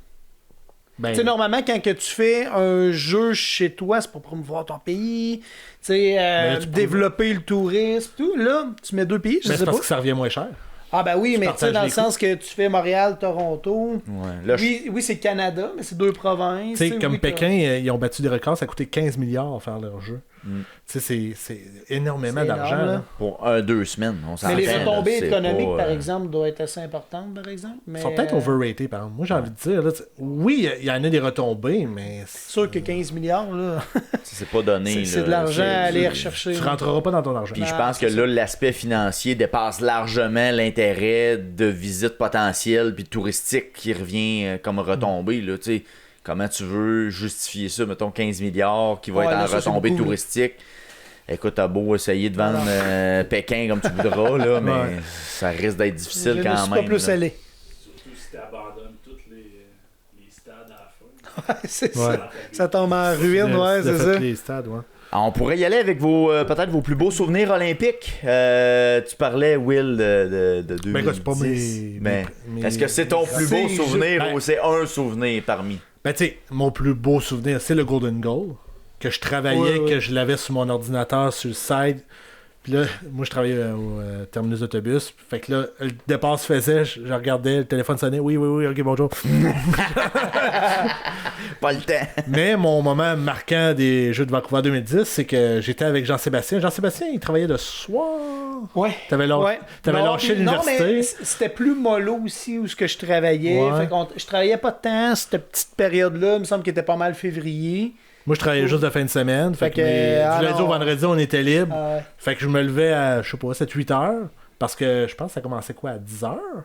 Ben, Tu sais, normalement, quand que tu fais un jeu chez toi, c'est pour promouvoir ton pays, tu sais, là, tu développer le tourisme, tout. Là, tu mets deux pays, je ben, sais c'est pas. parce que ça revient moins cher. Ah ben oui, mais tu sais, partages dans le les sens que tu fais Montréal, Toronto. Ouais. Là, Oui, c'est Canada, mais c'est deux provinces. Tu sais, comme oui, Pékin, ils ont battu des records, ça a coûté 15 milliards à faire leur jeu. Mm. Tu sais, c'est énormément C'est d'argent. énorme, là. là. pour 2 semaines, on s'en Mais les fait, là, retombées c'est économiques, pas, par exemple, doivent être assez importantes, par exemple. Mais, Ils sont peut-être overrated, par exemple. Moi, j'ai envie de dire, là, oui, il y en a des retombées, mais C'est sûr que 15 milliards, là, c'est pas donné. c'est là. de l'argent à aller c'est- rechercher. tu rentreras pas dans ton argent. Puis je Non, pense que c'est là, l'aspect financier dépasse largement l'intérêt de visite potentielle puis touristique qui revient comme retombée. Là, tu sais. Comment tu veux justifier ça, mettons 15 milliards qui va Ouais, être là, en ça, c'est retombée beaucoup, là. touristique. Écoute, t'as beau essayer de vendre Pékin comme tu voudras, là, mais Ouais. ça risque d'être difficile Je ne quand suis même. pas plus là. allé. Surtout si tu abandonnes tous les stades à la fin. C'est Ouais. ça. Ça tombe en ruine, ouais, c'est ça. Les stades, ouais. Ah, on pourrait y aller avec peut-être vos plus beaux souvenirs olympiques. Tu parlais, Will, de 2010. Ben, écoute, c'est pas mes- Est-ce que c'est ton plus beau C'est- souvenir ben- ou c'est un souvenir parmi? Ben, tu sais, mon plus beau souvenir, c'est le Golden Goal. Que je travaillais, Ouais. que je l'avais sur mon ordinateur, sur le site. Puis là, moi, je travaillais au terminus d'autobus. Fait que là, le départ se faisait, je regardais, le téléphone sonnait. Oui, ok, bonjour. Pas le temps. Mais mon moment marquant des Jeux de Vancouver 2010, c'est que j'étais avec Jean-Sébastien. Jean-Sébastien, il travaillait le soir. Ouais. T'avais Non, lâché puis- non, l'université. mais c'était plus mollo aussi où ce que je travaillais. Ouais. Fait qu'on- je travaillais pas tant cette petite période-là. Il me semble qu'il était pas mal février. Moi, je travaillais juste de fin de semaine. Fait Fait que, que, du lundi au non. vendredi, on était libre. Ah ouais. Fait que je me levais à, je sais pas, 7-8 heures. Parce que je pense que ça commençait quoi, à 10 heures?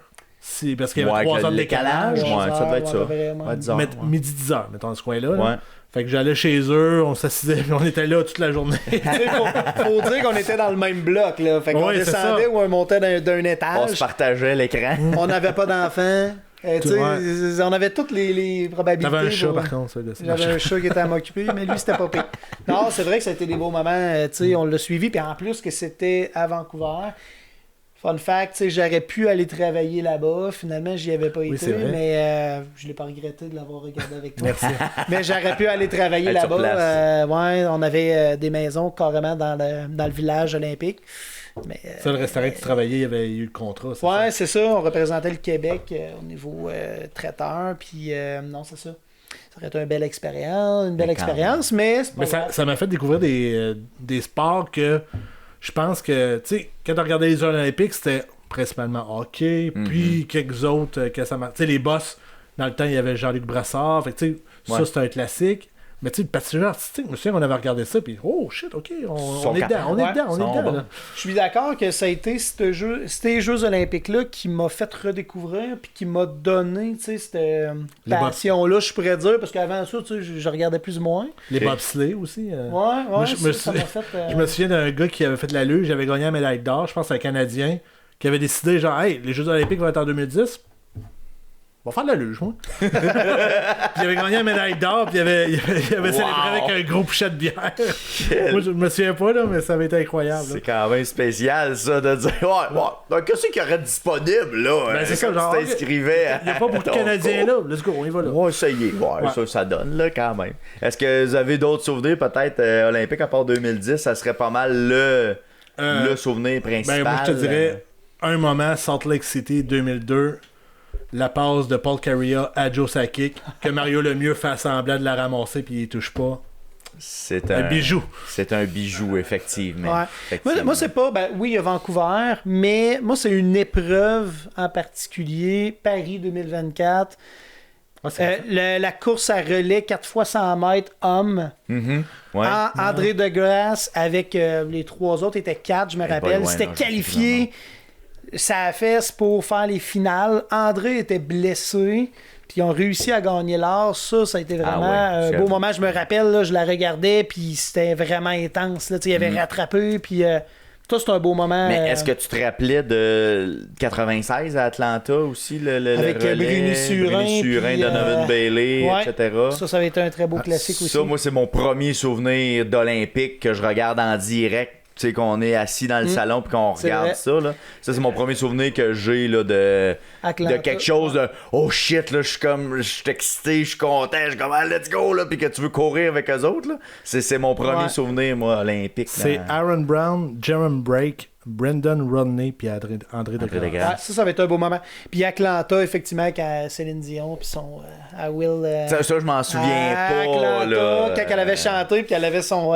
Parce qu'il y avait Ouais, 3 avec heures de le décalage. décalage. Ouais, ça doit être ça. Vraiment. Ouais, 10 heures, Mais- ouais. Midi 10 heures, mettons, dans ce coin-là. là. Ouais. Fait que j'allais chez eux, on s'assisait, puis on était là toute la journée. Tu sais, faut dire qu'on était dans le même bloc. Là. Fait qu'on Ouais, c'est descendait ça. ou on montait d'un On se étage. partageait l'écran. On n'avait pas d'enfants. Tu sais, Ouais. on avait toutes les probabilités. T'avais un chat, pour- par contre. Ça, là, ça J'avais marchait. un chat qui était à m'occuper, mais lui, c'était pas pire. Non, c'est vrai que ça a été des beaux moments. Tu sais, on l'a suivi, puis en plus que c'était à Vancouver. Fun fact, tu sais, j'aurais pu aller travailler là-bas. Finalement, j'y avais pas Oui, été, c'est vrai. mais je l'ai pas regretté de l'avoir regardé avec toi. Merci. Mais j'aurais pu aller travailler Être sur là-bas. place. Ouais, on avait des maisons carrément dans le village olympique. Mais, Ça, le restaurant que tu travaillais, il y avait eu le contrat. c'est ouais, ça? c'est ça. On représentait le Québec au niveau traiteur. Puis non, c'est ça. Ça aurait été une belle expérience, Mais quand mais c'est pas Mais ça m'a fait découvrir des sports que je pense que, tu sais, quand on regardait les Jeux Olympiques, c'était principalement hockey, puis quelques autres que ça marche. Tu sais, les boss, dans le temps, il y avait Jean-Luc Brassard. Fait que, tu sais, Ouais. ça, c'était un classique. Mais tu sais, le patinage artistique, je me souviens qu'on avait regardé ça, puis oh shit, ok, Sont on est dedans, capables. on est Ouais, dedans, on sont est dedans. bons. là. Je suis d'accord que ça a été ces Jeux olympiques-là qui m'a fait redécouvrir puis qui m'a donné, tu sais, cette Les passion-là, je pourrais dire, parce qu'avant ça, tu sais, je regardais plus ou moins. Les Ok. bobsleigh aussi. Ouais, Moi, je me ça suis- m'a fait... Je me souviens d'un gars qui avait fait de la luge, j'avais gagné la médaille d'or, je pense un Canadien, qui avait décidé, genre, hey, les Jeux Olympiques vont être en 2010. On va faire de la luge, moi. Puis il avait gagné la médaille d'or, puis il avait célébré avec un gros pichet de bière. Moi, je me souviens pas, là, mais ça avait été incroyable. là. C'est quand même spécial, ça, de dire ouais. Donc, qu'est-ce qu'il y aurait disponible, là? Ben, c'est ça, quand genre, tu t'inscrivais. Il n'y a pas beaucoup de Canadiens là. Let's go, on y va là. On va essayer. Ouais, Ouais. ça donne, là, quand même. Est-ce que vous avez d'autres souvenirs, peut-être, olympiques, à part 2010? Ça serait pas mal le souvenir principal. Ben, moi, je te dirais, un moment, Salt Lake City 2002. la passe de Paul Carrier à Joe Sakic, que Mario Lemieux fait semblant de la ramasser puis il touche pas. C'est Un bijou. C'est un bijou, effectivement. Ouais. Moi, c'est pas... Ben, oui, il y a Vancouver, mais moi, c'est une épreuve en particulier, Paris 2024. La course à relais 4 fois 100 mètres hommes. Ouais. André Degrasse avec les 3 autres étaient 4, je me rappelle. loin, C'était non, qualifié sa fesse pour faire les finales. André était blessé. Puis ils ont réussi à gagner l'or. Ça a été vraiment un beau moment. Je me rappelle, là, je la regardais, puis c'était vraiment intense. Là. Il avait rattrapé, puis ça, c'est un beau moment. Mais est-ce que tu te rappelais de 96 à Atlanta aussi, le avec relais, Bruni Surin, puis, Donovan Bailey, ouais, etc. Ça avait été un très beau classique aussi. Ça, moi, c'est mon premier souvenir d'Olympique que je regarde en direct. Tu sais, qu'on est assis dans le salon puis qu'on regarde ça, là. Ça, c'est mon premier souvenir que j'ai, là, de quelque chose de « Oh shit, là, je suis excité, je suis content, je suis comme ah, let's go, là », puis que tu veux courir avec eux autres, là. C'est mon premier souvenir, moi, olympique. C'est Aaron Brown, Jeremy Brake, Brendan Rodney puis André Degrasse. Ça va être un beau moment. Puis Atlanta, effectivement, quand Céline Dion puis son à Will... ça, je m'en souviens pas, Atlanta, là. quand elle avait chanté, puis elle avait son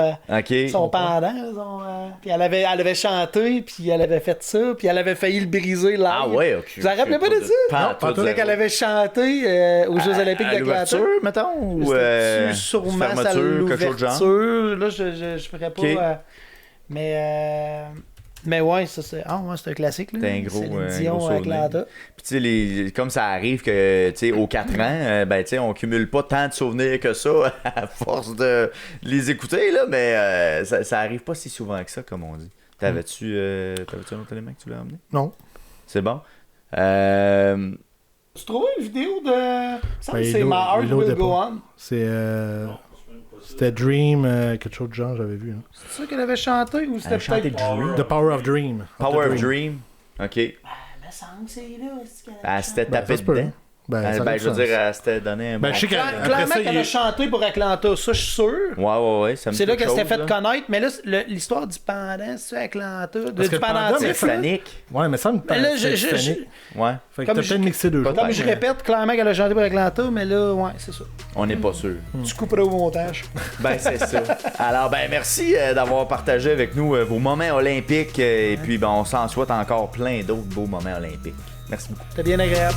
pendant, puis elle avait chanté, puis elle avait fait ça, puis elle avait failli le briser live. Ah ouais, ok. Vous en rappelez pas de ça? Pas Quand elle avait chanté aux Jeux Olympiques d'Atlanta. L'ouverture, mettons? Ou sûrement à l'ouverture. Là, je ferais pas... Mais ouais, ça c'est c'est un classique. Là. C'est un gros, Dion à Atlanta. Puis tu sais, comme ça arrive que, tu sais, aux 4 ans, ben, tu sais, on cumule pas tant de souvenirs que ça à force de les écouter, là, mais ça arrive pas si souvent que ça, comme on dit. T'avais-tu un autre élément que tu voulais emmener? Non. C'est bon. Tu trouves une vidéo de... c'est My Heart Will Go On. C'était Dream, quelque chose de genre, j'avais vu. Hein. C'est ça qu'elle avait chanté ou c'était peut-être... The Power of Dream. Power of Dream. OK. Me semble que c'est là. C'était tapé dedans. Je veux dire, elle s'était donné un bon... je sais clairement qu'elle a chanté pour Atlanta, ça je suis sûr. Ouais, ça me c'est là qu'elle s'était fait connaître, mais là, l'histoire du pendant, c'est Atlanta, du pendentif. Ouais, mais ça me paraît ouais. Fait que t'as peut-être mixé deux jours. Comme je répète, clairement qu'elle a chanté pour Atlanta, mais là, ouais, c'est ça. On n'est pas sûr. Tu couperas au montage. Ben, c'est ça. Alors, ben, merci d'avoir partagé avec nous vos moments olympiques, et puis, ben, on s'en souhaite encore plein d'autres beaux moments olympiques. Merci beaucoup. C'était bien agréable.